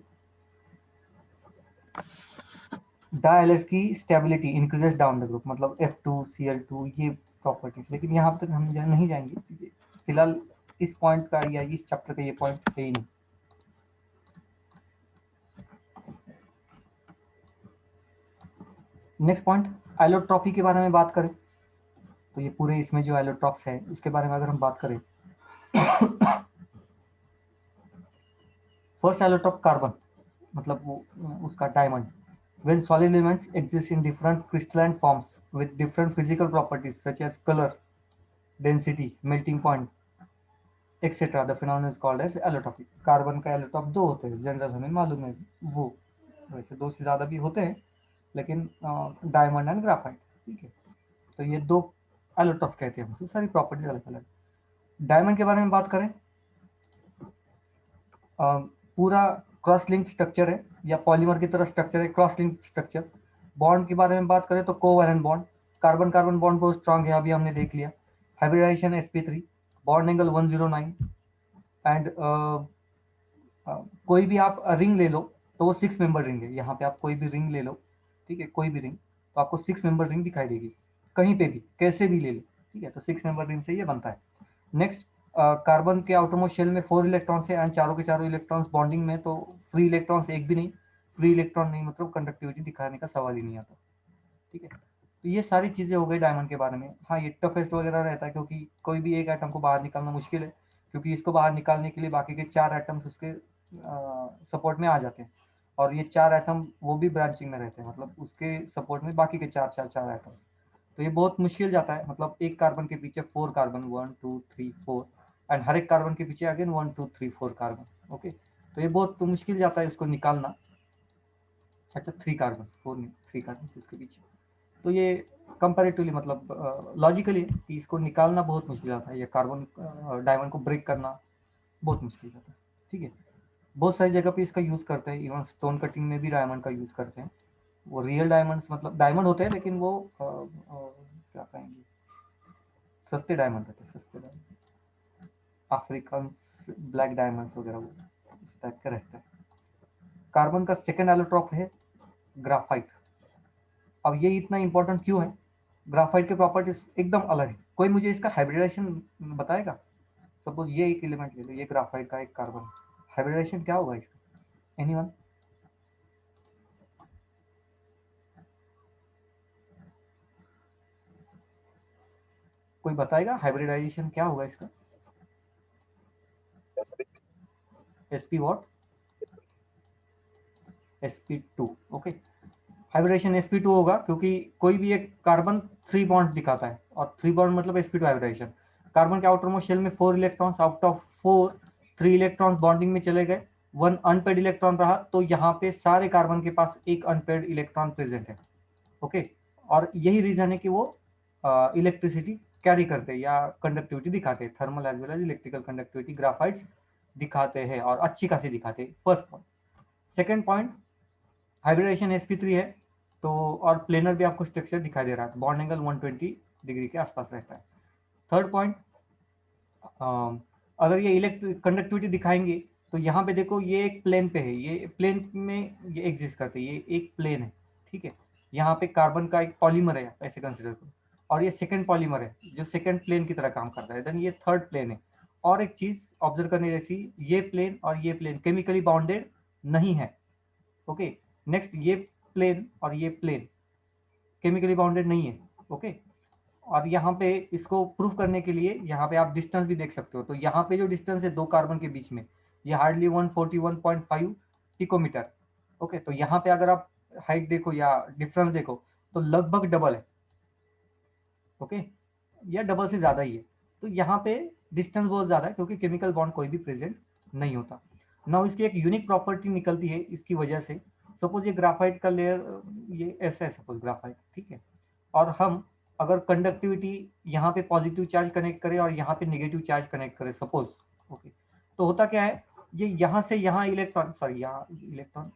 डायहैलाइड्स की stability increases down the group, मतलब F2Cl2 ये प्रॉपर्टीज, लेकिन यहाँ तक हम नहीं जाएंगे फिलहाल, इस पॉइंट का या इस चैप्टर का ये पॉइंट है ही नहीं। नेक्स्ट पॉइंट, एलोट्रॉपी के बारे में बात करें तो ये पूरे इसमें जो एलोट्रॉप्स है उसके बारे में अगर हम बात करें, फर्स्ट एलोट्रॉप कार्बन, मतलब वो उसका diamond. when solid elements exist in different crystalline forms with different physical properties such as color, density, melting point, etc. the phenomenon is called as allotropy। Carbon का एलोट्रॉप दो होते हैं, general हमें मालूम है वो, वैसे दो से ज़्यादा भी होते हैं, लेकिन डायमंड एंड ग्राफाइट, ठीक है। तो ये दो एलोट्रॉप्स कहते हैं उसको, सारी प्रॉपर्टी अलग अलग। डायमंड के बारे में बात करें, पूरा क्रॉस लिंक स्ट्रक्चर है या पॉलीमर की तरह स्ट्रक्चर है, क्रॉस लिंक स्ट्रक्चर। बॉन्ड के बारे में बात करें तो covalent bond, carbon carbon bond बहुत स्ट्रांग है, अभी हमने देख लिया। Hybridisation sp3, bond angle 109, and कोई भी आप रिंग ले लो तो वो 6 मेंबर रिंग है। यहाँ पे आप कोई भी रिंग ले लो, ठीक है, कोई भी रिंग, तो आपको 6 मेंबर रिंग दिखाई देगी, कहीं पे भी कैसे भी ले लो, ठीक है। तो 6 मेंबर रिंग से ये बनता है। नेक्स्ट, कार्बन के आउटरमोस्ट शेल में 4 इलेक्ट्रॉन्स है एंड चारों के चारों इलेक्ट्रॉन्स बॉन्डिंग में, तो फ्री इलेक्ट्रॉन्स एक भी नहीं। फ्री इलेक्ट्रॉन नहीं मतलब कंडक्टिविटी दिखाने का सवाल ही नहीं आता, ठीक है। तो ये सारी चीज़ें हो गई डायमंड के बारे में। हाँ, ये टफेस्ट वगैरह रहता है क्योंकि कोई भी एक एटम को बाहर निकालना मुश्किल है, क्योंकि इसको बाहर निकालने के लिए बाकी के 4 एटम्स उसके सपोर्ट में आ जाते हैं, और ये 4 एटम वो भी ब्रांचिंग में रहते हैं, मतलब उसके सपोर्ट में बाकी के 4 एटम्स। तो ये बहुत मुश्किल जाता है, मतलब एक कार्बन के पीछे 4 कार्बन, 1 2 3 4, एंड हर एक कार्बन के पीछे अगेन 1 2 3 4 कार्बन। ओके, तो ये बहुत मुश्किल जाता है इसको निकालना। अच्छा, 3 कार्बन, 4 नहीं, 3 कार्बन इसके पीछे। तो ये कंपैरेटिवली मतलब लॉजिकली कि इसको निकालना बहुत मुश्किल जाता है, ये कार्बन डायमंड को ब्रेक करना बहुत मुश्किल जाता है, ठीक है। बहुत सारी जगह पे इसका यूज़ करते हैं, इवन स्टोन कटिंग में भी डायमंड का यूज़ करते हैं। वो रियल डायमंड्स मतलब डायमंड होते हैं, लेकिन वो क्या कहेंगे, सस्ते डायमंड रहते हैं, सस्ते डायमंड, अफ्रीकन ब्लैक डायमंड्स वगैरह, वो इस टाइप के रहते हैं। कार्बन का सेकेंड एलोट्रॉप है ग्राफाइट। अब ये इतना इंपॉर्टेंट क्यों है? ग्राफाइट के प्रॉपर्टीज एकदम अलग है। कोई मुझे इसका हाइब्रिडाइजेशन बताएगा? सपोज ये एक एलिमेंट ले लो, ये ग्राफाइट का एक कार्बन, हाइब्रिडाइजेशन क्या होगा इसका? एनीवन? कोई बताएगा हाइब्रिडाइजेशन क्या होगा इसका? sp what? sp2। Okay, hybridisation sp2 होगा क्योंकि कोई भी एक कार्बन 3 बॉन्ड दिखाता है, और 3 बॉन्ड मतलब sp2 हाइब्रिडेशन। कार्बन के आउटरमोस्ट शेल में 4 electrons, out of 4 3 electrons bonding में चले गए, 1 अनपेड इलेक्ट्रॉन रहा, तो यहाँ पे सारे कार्बन के पास एक अनपेड इलेक्ट्रॉन प्रेजेंट है। ओके, और यही रीजन है कि वो इलेक्ट्रिसिटी कैरी करते हैं या कंडक्टिविटी दिखाते हैं, thermal as well as electrical conductivity graphites दिखाते हैं, और अच्छी खासी दिखाते हैं। First point. Second point, hybridisation sp3 है, तो और प्लेनर भी आपको स्ट्रक्चर दिखाई दे रहा है, बॉन्ड एंगल 120 डिग्री के आसपास रहता है। थर्ड पॉइंट, अगर ये इलेक्ट्रिक कंडक्टिविटी दिखाएंगे तो यहाँ पे देखो ये एक प्लेन पे है, ये प्लेन में ये एग्जिस्ट करते हैं, ये एक प्लेन है, ठीक है। यहाँ पे कार्बन का एक पॉलीमर है, ऐसे कंसिडर करो, और ये सेकंड पॉलीमर है जो सेकंड प्लेन की तरह काम करता है, देन ये थर्ड प्लेन है। और एक चीज ऑब्जर्व करने जैसी, ये प्लेन और ये प्लेन केमिकली बाउंडेड नहीं है। ओके, नेक्स्ट, ये प्लेन और ये प्लेन केमिकली बाउंडेड नहीं है। ओके, और यहाँ पे इसको प्रूव करने के लिए यहाँ पे आप डिस्टेंस भी देख सकते हो, तो यहाँ पे जो डिस्टेंस है दो कार्बन के बीच में, ये हार्डली 141.5 पिकोमीटर। ओके, तो यहाँ पे अगर आप हाइट देखो या डिफरेंस देखो तो लगभग डबल है। ओके, या डबल से ज़्यादा ही है। तो यहाँ पे डिस्टेंस बहुत ज़्यादा है क्योंकि केमिकल बॉन्ड कोई भी प्रेजेंट नहीं होता। नाउ इसकी एक यूनिक प्रॉपर्टी निकलती है इसकी वजह से। सपोज ये ग्राफाइट का लेयर, ये ऐसा है सपोज ग्राफाइट, ठीक है, और हम अगर कंडक्टिविटी यहाँ पे पॉजिटिव चार्ज कनेक्ट करें और यहाँ पे नेगेटिव चार्ज कनेक्ट करें सपोज, ओके, तो होता क्या है, ये यहाँ से यहाँ इलेक्ट्रॉन, सॉरी यहाँ इलेक्ट्रॉन,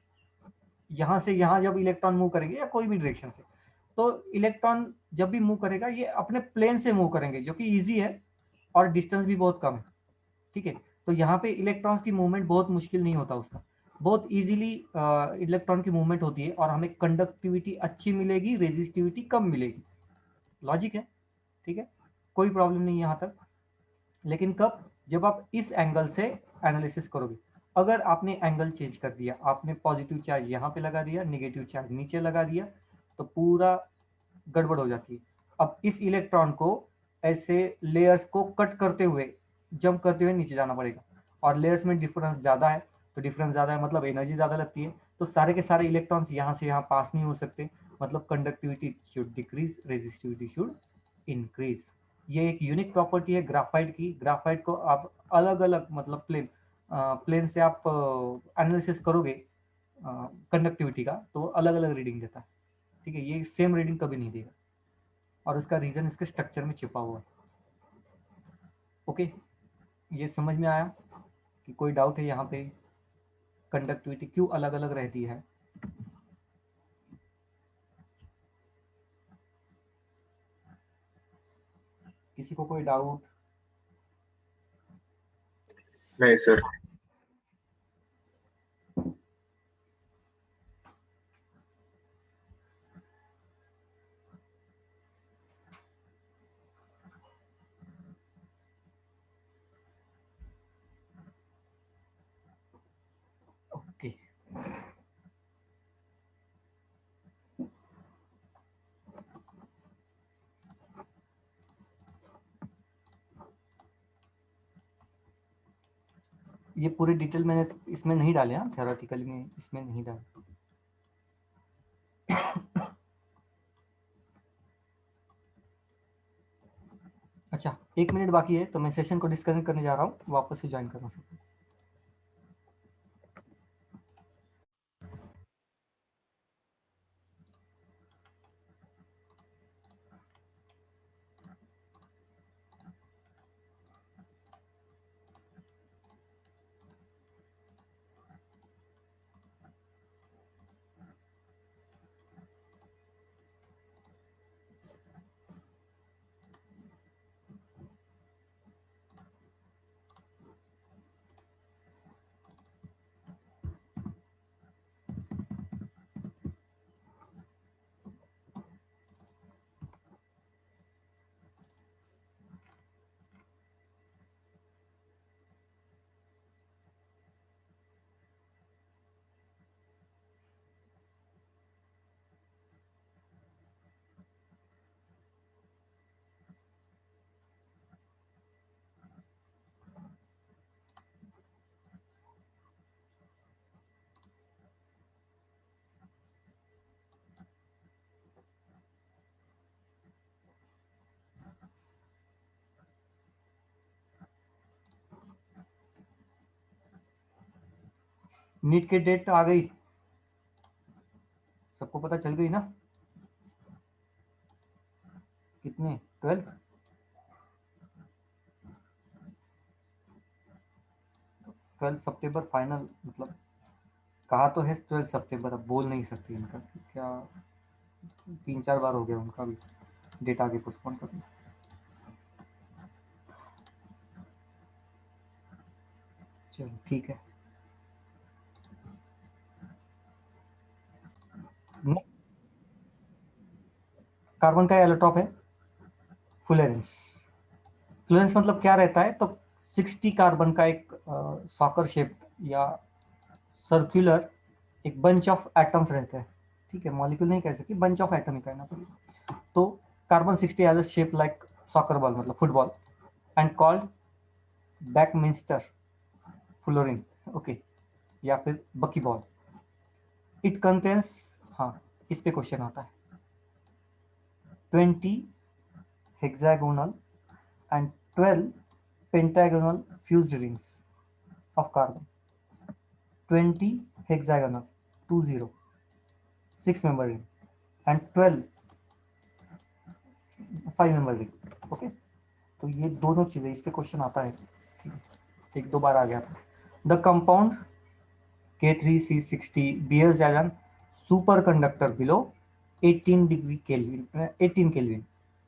यहाँ से यहाँ जब इलेक्ट्रॉन मूव करेंगे या कोई भी डायरेक्शन से, तो इलेक्ट्रॉन जब भी मूव करेगा ये अपने प्लेन से मूव करेंगे, जो कि इजी है और डिस्टेंस भी बहुत कम है, ठीक है। तो यहाँ पे इलेक्ट्रॉन्स की मूवमेंट बहुत मुश्किल नहीं होता उसका, बहुत इजीली इलेक्ट्रॉन की मूवमेंट होती है, और हमें कंडक्टिविटी अच्छी मिलेगी, रेजिस्टिविटी कम मिलेगी। लॉजिक है, ठीक है, कोई प्रॉब्लम नहीं यहाँ तक। लेकिन कब? जब आप इस एंगल से एनालिसिस करोगे। अगर आपने एंगल चेंज कर दिया, आपने पॉजिटिव चार्ज यहाँ पे लगा दिया, नेगेटिव चार्ज नीचे लगा दिया, तो पूरा गड़बड़ हो जाती है। अब इस इलेक्ट्रॉन को ऐसे लेयर्स को कट करते हुए, जंप करते हुए नीचे जाना पड़ेगा, और लेयर्स में डिफरेंस ज़्यादा है, तो डिफरेंस ज़्यादा है मतलब एनर्जी ज़्यादा लगती है, तो सारे के सारे इलेक्ट्रॉन्स यहाँ से यहाँ पास नहीं हो सकते, मतलब conductivity should decrease, resistivity should increase. ये एक यूनिक प्रॉपर्टी है ग्राफाइट की। ग्राफाइट को आप अलग अलग मतलब प्लेन से आप एनालिसिस करोगे कंडक्टिविटी का, तो अलग अलग रीडिंग देता है, ठीक है, ये सेम रीडिंग कभी नहीं देगा। और उसका रीजन इसके स्ट्रक्चर में छिपा हुआ है। ओके, ये समझ में आया कि कोई डाउट है यहाँ पे? कंडक्टिविटी क्यों अलग अलग रहती है? किसी को कोई डाउट? नहीं सर। ओके, ये पूरी डिटेल मैंने इसमें नहीं डाले, हाँ, थ्योरेटिकली में इसमें नहीं डाले। अच्छा, 1 मिनट बाकी है तो मैं सेशन को डिस्कनेक्ट करने जा रहा हूँ, वापस से ज्वाइन करना सकते। नीट की डेट आ गई, सबको पता चल गई ना? कितने? 12? 12 सितंबर फाइनल, मतलब कहा तो है 12 सितंबर, अब बोल नहीं सकती इनका क्या, 3-4 बार हो गया उनका भी डेट आगे पोस्टपोन करना। चलो ठीक है। कार्बन का एलोट्रॉप है फुलेरेंस। फ्लोरेंस मतलब क्या रहता है, तो 60 कार्बन का एक सॉकर शेप या सर्कुलर एक बंच ऑफ एटम्स रहते हैं, ठीक है, मॉलिक्यूल नहीं कह सकते, बंच ऑफ एटम ही कहना पड़ेगा। तो carbon 60 as a shape like soccer ball, मतलब football, and called buckminsterfullerene, okay, या फिर बकी बॉल। इट कंटेन्स, हाँ, इस पे क्वेश्चन आता है, 20 hexagonal and 12 pentagonal fused rings of carbon, 20 hexagonal, 20 6-member ring, and 12 5-member ring, okay. तो ये दोनों चीजें इस पे क्वेश्चन आता है, एक दो बार आ गया था। The compound K3C60 behaves as an superconductor below 18 degree kelvin, 18 kelvin.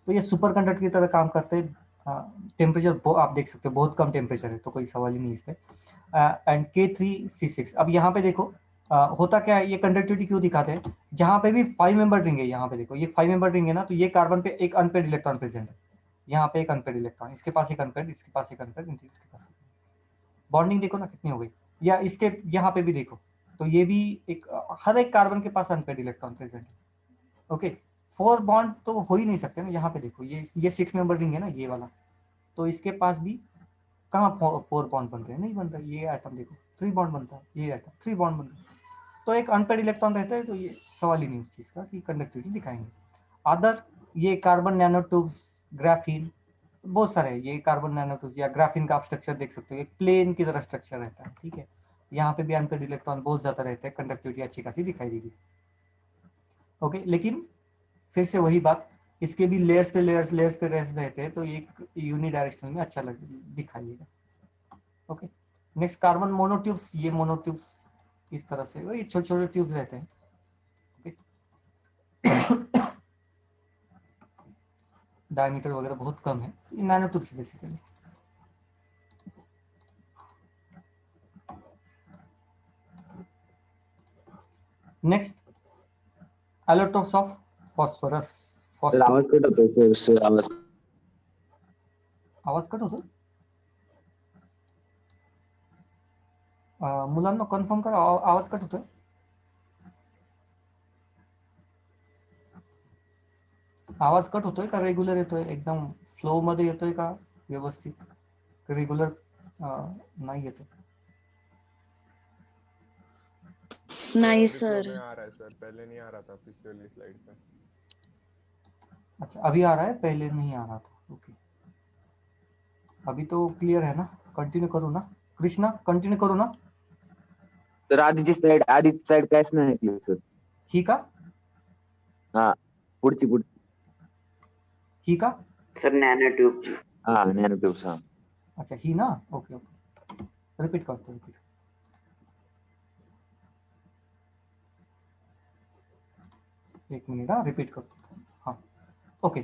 तो ये सुपर कंडक्टर की तरह काम करते हैं। टेम्परेचर आप देख सकते हो बहुत कम टेम्परेचर है, तो कोई सवाल ही नहीं इस पर। एंड K3C6, अब यहाँ पे देखो होता क्या है, ये कंडक्टिविटी क्यों दिखाते हैं, जहाँ पे भी 5-member रिंग है, यहाँ पे देखो ये 5-member रिंग है ना, तो ये कार्बन पे एक अनपेड इलेक्ट्रॉन प्रेजेंट है, यहाँ पे एक अनपेड इलेक्ट्रॉन, इसके पास एक अनपेड, इसके पास एक अनपेड, इसके पास। बॉन्डिंग देखो ना कितनी हो गई, या इसके यहाँ पे भी देखो, तो ये भी एक, हर एक कार्बन के पास अनपेड इलेक्ट्रॉन प्रेजेंट है, ओके। 4 बॉन्ड तो हो ही नहीं सकते ना, यहाँ पे देखो ये 6-member रिंग है ना, ये वाला, तो इसके पास भी कहाँ 4 बॉन्ड बन रहे हैं, नहीं बन रहा। ये एटम देखो 3 बॉन्ड बनता है, ये एटम 3 बॉन्ड बन रहा है, तो एक अनपेड इलेक्ट्रॉन रहता है, तो ये सवाल ही नहीं उस चीज का कि कंडक्टिविटी दिखाएंगे। अदर ये कार्बन नैनो ट्यूब्स, ग्राफीन, बहुत सारे ये कार्बन नैनो ट्यूब्स या ग्राफीन का आप स्ट्रक्चर देख सकते हो, एक प्लेन की तरह स्ट्रक्चर रहता है, ठीक है। यहाँ पे भी अनपेड इलेक्ट्रॉन बहुत ज्यादा रहते हैं, कंडक्टिविटी अच्छी खासी दिखाई देगी, ओके। लेकिन फिर से वही बात, इसके भी लेयर्स पे लेयर्स रहते हैं, तो ये यूनिडायरेक्शनल में अच्छा दिखाइएगा। Okay, next carbon monotubes. ये मोनोट्यूब्स इस तरह से वही छोटे छोटे ट्यूब्स रहते हैं। डायमीटर वगैरह बहुत कम है, तो ये nano tubes basically. Next allotropes of phosphorus. Sir आवाज कट होतो है, सर आवाज कट होतो? मुलांना कन्फर्म करा, आवाज कट होतोय? आवाज कट होतोय का रेग्युलर येतोय? एकदम फ्लो मध्ये येतोय का व्यवस्थित? रेग्युलर नाही येतोय? नहीं अभी फ्लो सर। में आ रहा है सर, पहले नहीं आ रहा था पिछली वाली स्लाइड पे। अच्छा, अभी आ रहा है, पहले नहीं आ रहा था। ओके, अभी तो क्लियर है ना? कंटिन्यू करू ना? कृष्णा कंटिन्यू करू ना? सर आधीची साईड काहीच नाही ऐकली सर. ही का? हा, पुढची. ही का? Sir nano tube. हा, नॅनो ट्यूब्स. हा, अच्छा, ही ना? ओके ओके, रिपीट करतो, रिपीट। एक मिनट, हाँ रिपीट करतो। हाँ, ओके।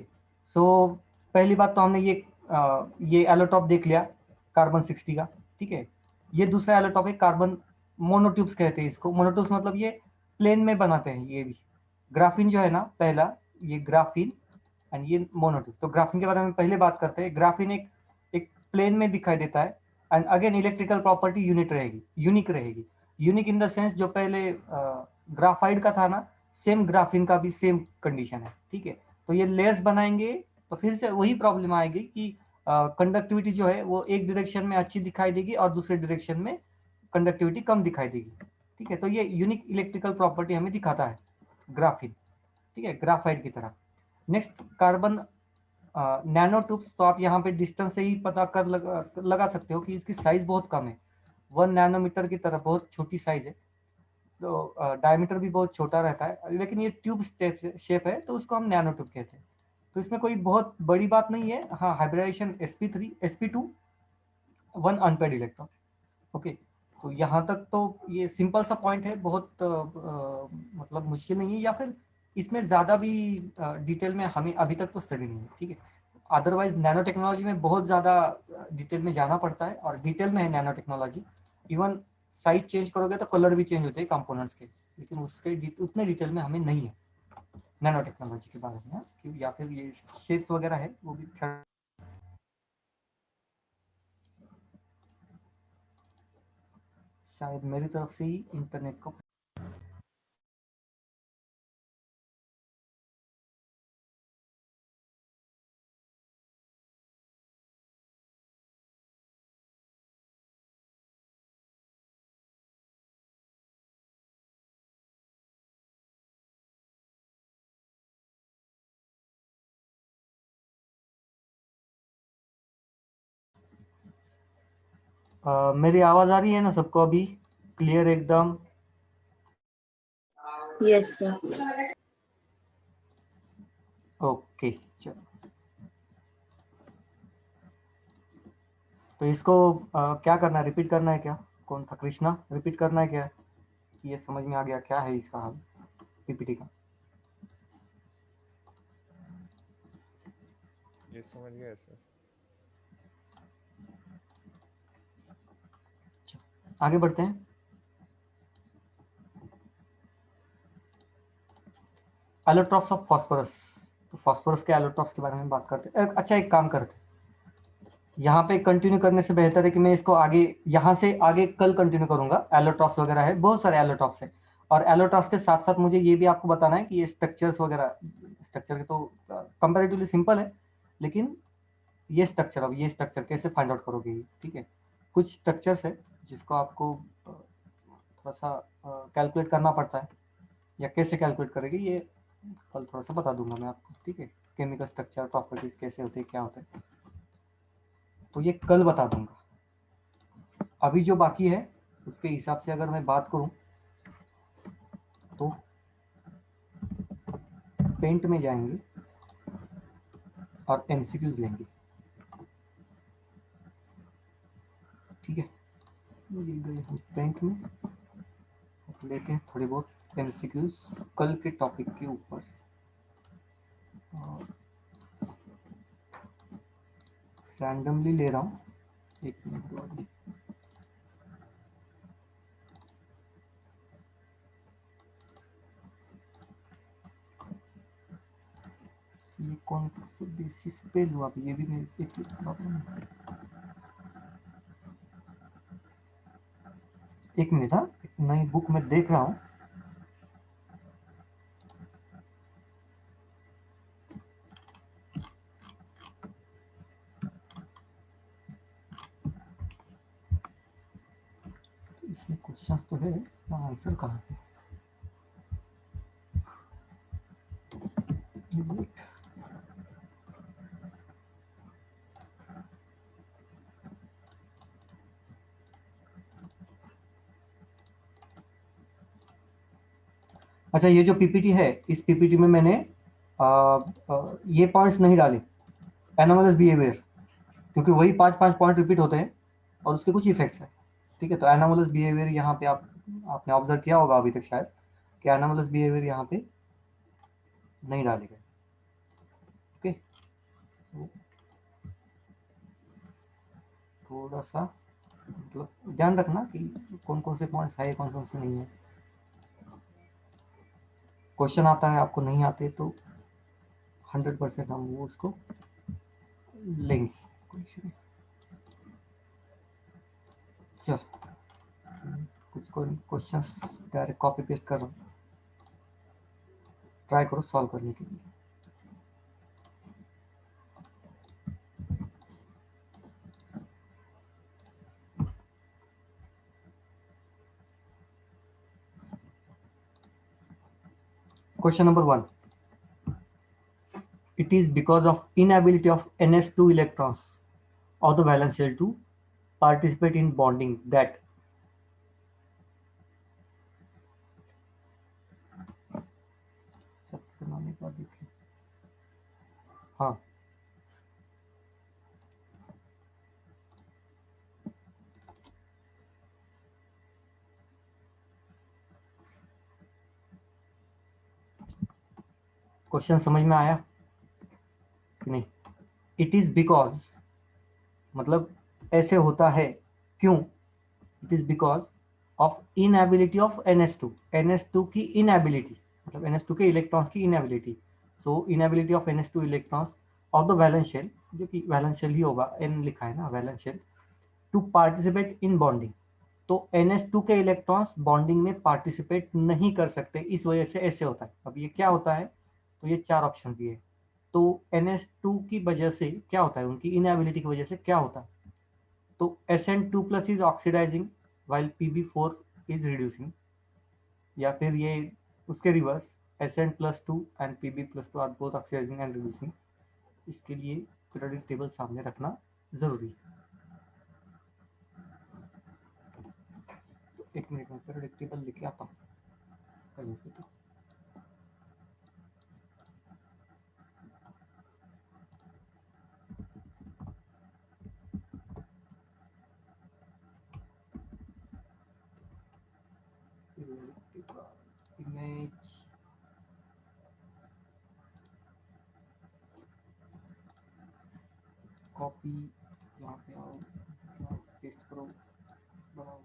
सो पहली बात तो हमने ये एलोटॉप देख लिया कार्बन 60 का, ठीक है। ये दूसरा एलोटॉप है, कार्बन मोनोट्यूब्स कहते हैं इसको। मोनोट्यूब्स मतलब ये प्लेन में बनाते हैं। ये भी ग्राफीन जो है ना, पहला ये ग्राफीन एंड ये मोनोट्यूब्स। तो ग्राफीन के बारे में पहले बात करते हैं। ग्राफीन एक प्लेन में दिखाई देता है and again electrical property unique रहेगी। यूनिक इन द सेंस जो पहले ग्राफाइड का था ना, सेम ग्राफीन का भी सेम कंडीशन है, ठीक है। तो ये लेयर्स बनाएंगे तो फिर से वही प्रॉब्लम आएगी कि कंडक्टिविटी जो है वो एक डायरेक्शन में अच्छी दिखाई देगी और दूसरे डायरेक्शन में कंडक्टिविटी कम दिखाई देगी, ठीक है। तो ये यूनिक इलेक्ट्रिकल प्रॉपर्टी हमें दिखाता है ग्राफीन, ठीक है, ग्राफाइट की तरह। Next carbon nano tubes. तो आप यहाँ पे डिस्टेंस से ही पता कर लगा सकते हो कि इसकी साइज बहुत कम है, 1 नैनोमीटर की तरह बहुत छोटी साइज है। तो डायमीटर भी बहुत छोटा रहता है, लेकिन ये ट्यूब शेप है तो उसको हम नैनो ट्यूब कहते हैं। तो इसमें कोई बहुत बड़ी बात नहीं है। हाँ, hybridisation sp3 sp2 1 unpaired electron. Okay, तो यहाँ तक तो ये सिंपल सा पॉइंट है, बहुत मतलब मुश्किल नहीं है, या फिर इसमें ज़्यादा भी डिटेल में हमें अभी तक तो स्टडी नहीं है, ठीक है। अदरवाइज नैनो टेक्नोलॉजी में बहुत ज़्यादा डिटेल में जाना पड़ता है, और डिटेल में है nano technology. Even size change करोगे तो कलर भी चेंज होते हैं कंपोनेंट्स के, लेकिन उसके उतने डिटेल में हमें नहीं है नैनो टेक्नोलॉजी के बारे में, या फिर ये शेप्स वगैरह है वो भी शायद मेरी तरफ से ही इंटरनेट को मेरी आवाज आ रही है ना सबको अभी? क्लियर एकदम? Yes sir. ओके, चलो। तो इसको क्या करना है, रिपीट करना है क्या? कौन था? कृष्णा, रिपीट करना है क्या? कि ये समझ में आ गया क्या है इसका हल पीपीटी का? ये समझ गया सर। आगे बढ़ते हैं। Allotropes of phosphorus. तो फास्फोरस के एलोट्रॉप्स के बारे में बात करते हैं। अच्छा, एक काम करते हैं, यहाँ पे कंटिन्यू करने से बेहतर है कि मैं इसको आगे, यहाँ से आगे कल कंटिन्यू करूंगा। एलोट्रॉप्स वगैरह है, बहुत सारे एलोट्रॉप्स है, और एलोट्रॉप्स के साथ साथ मुझे ये भी आपको बताना है कि ये स्ट्रक्चर्स वगैरह, स्ट्रक्चर तो कंपेरेटिवली सिंपल है, लेकिन ये स्ट्रक्चर, अब ये स्ट्रक्चर कैसे फाइंड आउट करोगे, ठीक है। कुछ स्ट्रक्चर्स है जिसको आपको थोड़ा सा कैलकुलेट करना पड़ता है, या कैसे कैलकुलेट करेगी ये कल थोड़ा सा बता दूंगा मैं आपको, ठीक है। केमिकल स्ट्रक्चर प्रॉपर्टीज कैसे होते हैं, क्या होते हैं, तो ये कल बता दूंगा। अभी जो बाकी है उसके हिसाब से अगर मैं बात करूं तो पेंट में जाएंगे, और एमसीक्यूज लेंगे, ठीक है। ये गए हम पेंट में, लेते हैं थोड़ी बहुत एमसीक्यूज कल के टॉपिक के ऊपर। रैंडमली ले रहा हूँ, एक मिनट बाद। ये कौन से बेसिस पे लूँ आप, ये भी मेरी एक प्रॉब्लम है। एक मिनट, हाँ एक नई बुक में देख रहा हूँ। इसमें क्वेश्चंस तो है, आंसर कहाँ है? अच्छा, ये जो पीपीटी है, इस पीपीटी में मैंने ये पॉइंट्स नहीं डाले, एनोमलस बिहेवियर, क्योंकि वही 5-5 पॉइंट रिपीट होते हैं और उसके कुछ इफेक्ट्स हैं, ठीक है। तो एनोमलस बिहेवियर यहाँ पे आपने ऑब्जर्व किया होगा अभी तक शायद, कि एनोमलस बिहेवियर यहाँ पे नहीं डाले गए, ओके। तो थोड़ा सा मतलब ध्यान रखना कि कौन कौन से पॉइंट्स है, कौन कौन से नहीं है। क्वेश्चन आता है, आपको नहीं आते तो 100% हम वो उसको लेंगे, कोई इशू नहीं। चल, कुछ क्वेश्चन डायरेक्ट कॉपी पेस्ट कर रहा हूँ, ट्राई करो सॉल्व करने के लिए। Question number 1. It is because of inability of ns2 electrons of the valence shell to participate in bonding that हाँ, क्वेश्चन समझ में आया कि नहीं? इट इज बिकॉज मतलब ऐसे होता है, क्यों? It is because of inability of ns2 की इनएबिलिटी, मतलब ns2 के इलेक्ट्रॉन्स की inability. So inability of ns2 electrons of the valence shell, जो कि वैलेंस शेल ही होगा, n लिखा है ना valence shell, to participate in bonding. तो ns2 के इलेक्ट्रॉन्स बॉन्डिंग में पार्टिसिपेट नहीं कर सकते, इस वजह से ऐसे होता है। अब ये क्या होता है? तो ये 4 ऑप्शन दिए। तो ns2 की वजह से क्या होता है, उनकी इनएबिलिटी की वजह से क्या होता है? तो Sn2+ is oxidizing while Pb4 is reducing, या फिर ये उसके reverse, Sn+2 and Pb+2 are both oxidizing and reducing. इसके लिए पीरियोडिक टेबल सामने रखना जरूरी है। तो एक मिनट में पीरियोडिक टेबल लेके आता हूँ कहीं से। तो इमेज कॉपी, यहाँ पे आओ, पेस्ट करो, बढ़ाओ।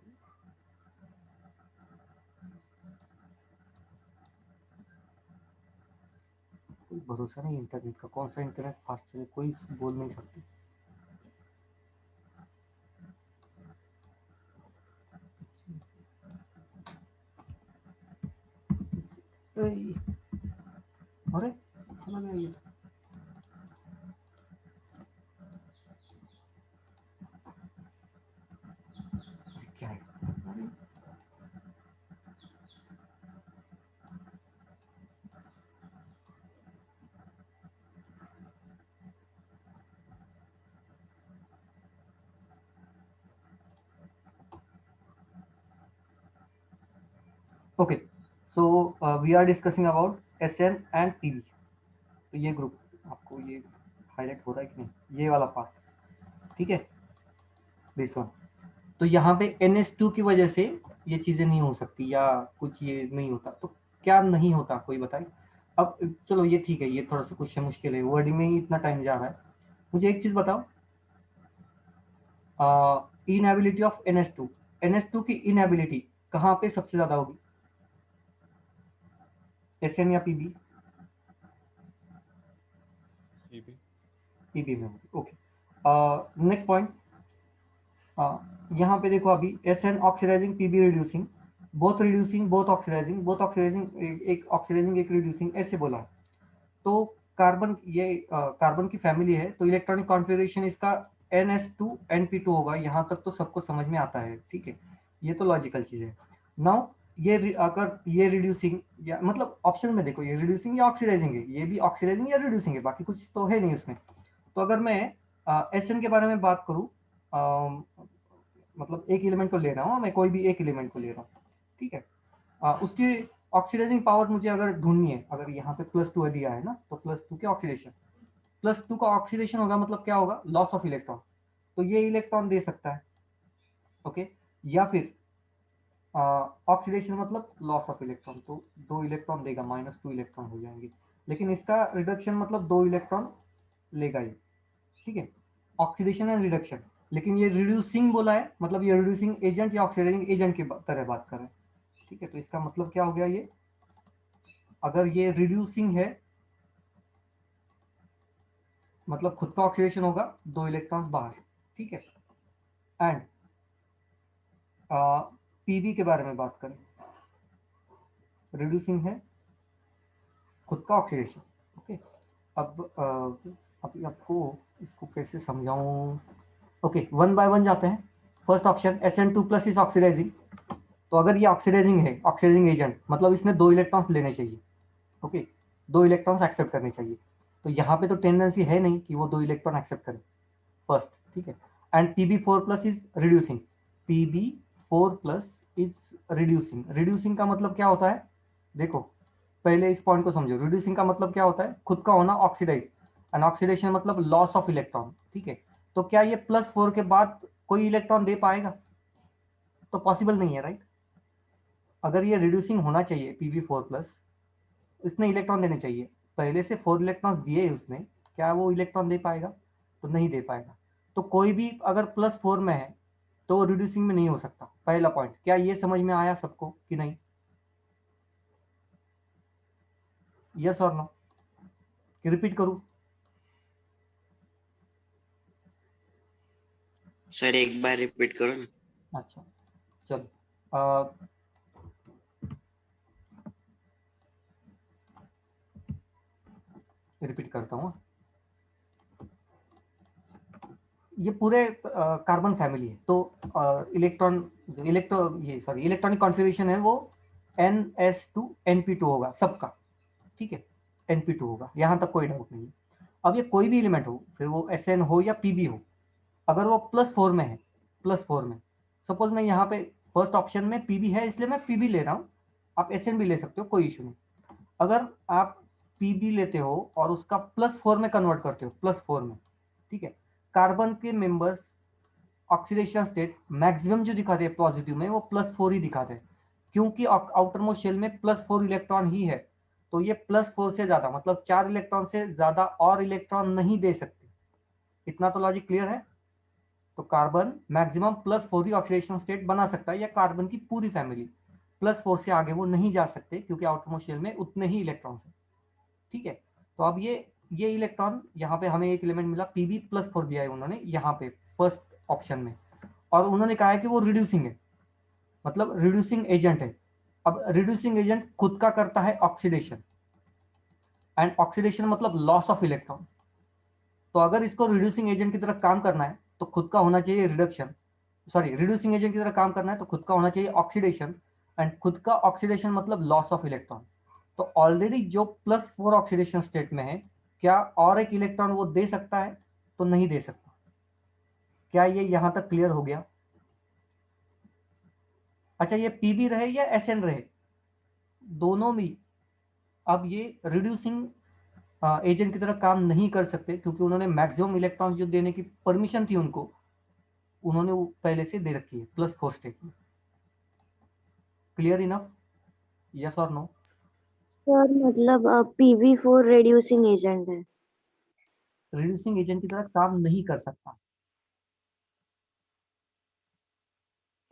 कोई भरोसा नहीं इंटरनेट का, कौन सा इंटरनेट फास्ट चले कोई बोल नहीं सकते। अरे चला गया ये, क्या है? अरे okay, so we are discussing about Sn and Pb। तो ये ग्रुप आपको ये हाईलाइट हो रहा है कि नहीं, ये वाला पार्ट, ठीक है, दिस वन। तो यहाँ पे NH2 की वजह से ये चीजें नहीं हो सकती या कुछ ये नहीं होता, तो क्या नहीं होता कोई बताए। अब चलो ये ठीक है, ये थोड़ा सा क्वेश्चन मुश्किल है, वर्डिंग में ही इतना टाइम जा रहा है। मुझे एक चीज बताओ, इनएबिलिटी ऑफ NH2, NH2 की इनएबिलिटी कहाँ पे सबसे ज्यादा होगी, SN या PB? पीबी। PB में होगी, ओके। नेक्स्ट पॉइंट, यहाँ पे देखो अभी SN oxidizing, PB reducing, both oxidizing, एक ऑक्सीडाइजिंग एक रिड्यूसिंग, ऐसे बोला है। तो कार्बन, ये कार्बन की फैमिली है, तो इलेक्ट्रॉनिक कॉन्फ़िगरेशन इसका NS2 NP2 होगा, यहाँ तक तो सबको समझ में आता है, ठीक है, ये तो लॉजिकल चीज है। नाउ ये अगर ये रिड्यूसिंग या मतलब ऑप्शन में देखो, ये रिड्यूसिंग या ऑक्सीडाइजिंग है, ये भी ऑक्सीडाइजिंग या रिड्यूसिंग है, बाकी कुछ तो है नहीं उसमें। तो अगर मैं SN के बारे में बात करूँ, मतलब एक एलिमेंट को ले रहा हूँ, मैं कोई भी एक एलिमेंट को ले रहा हूँ, ठीक है, उसकी ऑक्सीडाइजिंग पावर मुझे अगर ढूंढनी है, अगर यहाँ पे +2 दिया है ना, तो +2 के ऑक्सीडेशन, +2 का ऑक्सीडेशन होगा, मतलब क्या होगा, लॉस ऑफ इलेक्ट्रॉन, तो ये इलेक्ट्रॉन दे सकता है, ओके। या फिर ऑक्सीडेशन मतलब लॉस ऑफ इलेक्ट्रॉन, तो 2 इलेक्ट्रॉन देगा, -2 इलेक्ट्रॉन हो जाएंगे, लेकिन इसका रिडक्शन मतलब 2 इलेक्ट्रॉन लेगा ये, ठीक है, ऑक्सीडेशन एंड रिडक्शन। लेकिन ये रिड्यूसिंग बोला है, मतलब ये रिड्यूसिंग एजेंट या ऑक्सीडाइजिंग एजेंट की तरह बात कर रहे हैं, ठीक है। तो इसका मतलब क्या हो गया, ये अगर ये रिड्यूसिंग है मतलब खुद का ऑक्सीडेशन होगा, 2 इलेक्ट्रॉन्स बाहर, ठीक है। एंड पीबी के बारे में बात करें, रिड्यूसिंग है, खुद का ऑक्सीडेशन, ओके। अब आपको इसको कैसे समझाऊं, ओके, वन बाय वन जाते हैं। First option SN2+ is oxidising, तो अगर ये ऑक्सीडाइजिंग है, ऑक्सीडाइजिंग एजेंट, मतलब इसने 2 इलेक्ट्रॉन्स लेने चाहिए, ओके, 2 इलेक्ट्रॉन्स एक्सेप्ट करने चाहिए, तो यहाँ पे तो टेंडेंसी है नहीं कि वो 2 इलेक्ट्रॉन एक्सेप्ट करे, फर्स्ट, ठीक है। And PB4+ is reducing, PB4+ is reducing, reducing का मतलब क्या होता है, देखो पहले इस पॉइंट को समझो, रिड्यूसिंग का मतलब क्या होता है, खुद का होना ऑक्सीडाइज, एंड ऑक्सीडेशन मतलब लॉस ऑफ इलेक्ट्रॉन, ठीक है। तो क्या ये +4 के बाद कोई इलेक्ट्रॉन दे पाएगा, तो पॉसिबल नहीं है, राइट। अगर ये रिड्यूसिंग होना चाहिए PB4+, इसने इलेक्ट्रॉन देने चाहिए, पहले से 4 इलेक्ट्रॉन्स दिए उसने, क्या वो इलेक्ट्रॉन दे पाएगा, तो नहीं दे पाएगा। तो कोई भी अगर +4 में है तो रिड्यूसिंग में नहीं हो सकता, पहला पॉइंट। क्या ये समझ में आया सबको कि नहीं, यस और नो, कि रिपीट करूं? सर एक बार रिपीट करो ना। अच्छा चलो, रिपीट करता हूँ। ये पूरे कार्बन फैमिली है, तो इलेक्ट्रॉनिक कॉन्फ़िगरेशन है वो NS2 NP2 होगा सबका, ठीक है, NP2 होगा, यहाँ तक कोई डाउट नहीं है। अब ये कोई भी एलिमेंट हो, फिर वो SN हो या PB हो, अगर वो +4 में है, +4 में, सपोज मैं यहाँ पे फर्स्ट ऑप्शन में PB है इसलिए मैं PB ले रहा हूँ, आप SN भी ले सकते हो, कोई इशू नहीं। अगर आप PB लेते हो और उसका +4 में कन्वर्ट करते हो, +4 में, ठीक है, कार्बन के मेंबर्स ऑक्सीडेशन स्टेट मैक्सिमम जो दिखाते हैं पॉजिटिव में, वो +4 ही दिखाते हैं, क्योंकि आउटर मोस्ट शेल में +4 इलेक्ट्रॉन ही है, तो ये +4 से ज्यादा मतलब 4 इलेक्ट्रॉन से ज्यादा और इलेक्ट्रॉन नहीं दे सकते। इतना तो लॉजिक क्लियर है। तो कार्बन मैक्सिमम +4 ही ऑक्सीडेशन स्टेट बना सकता है, या कार्बन की पूरी फैमिली, +4 से आगे वो नहीं जा सकते, क्योंकि आउटर मोस्ट शेल में उतने ही इलेक्ट्रॉन्स हैं, ठीक है। तो अब ये इलेक्ट्रॉन यहाँ पे हमें एक एलिमेंट मिला, PB+4 दिया है उन्होंने यहाँ पे फर्स्ट ऑप्शन में, और उन्होंने कहा है कि वो रिड्यूसिंग है, मतलब रिड्यूसिंग एजेंट है। अब रिड्यूसिंग एजेंट खुद का करता है ऑक्सीडेशन, एंड ऑक्सीडेशन मतलब लॉस ऑफ इलेक्ट्रॉन। तो अगर इसको रिड्यूसिंग एजेंट की तरह काम करना है तो खुद का होना चाहिए रिडक्शन, सॉरी, रिड्यूसिंग एजेंट की तरह काम करना है तो खुद का होना चाहिए ऑक्सीडेशन, एंड खुद का ऑक्सीडेशन मतलब लॉस ऑफ इलेक्ट्रॉन। तो ऑलरेडी जो +4 ऑक्सीडेशन स्टेट में है, क्या और एक इलेक्ट्रॉन वो दे सकता है, तो नहीं दे सकता। क्या ये यहां तक क्लियर हो गया? अच्छा, ये PB रहे या SN रहे, दोनों में अब ये रिड्यूसिंग एजेंट की तरह काम नहीं कर सकते, क्योंकि उन्होंने मैक्सिमम इलेक्ट्रॉन जो देने की परमिशन थी उनको, उन्होंने वो पहले से दे रखी है +4 स्टेट में। Clear enough? यस और नो? सर मतलब PV4 रिड्यूसिंग एजेंट है। रिड्यूसिंग एजेंट की तरह काम नहीं कर सकता।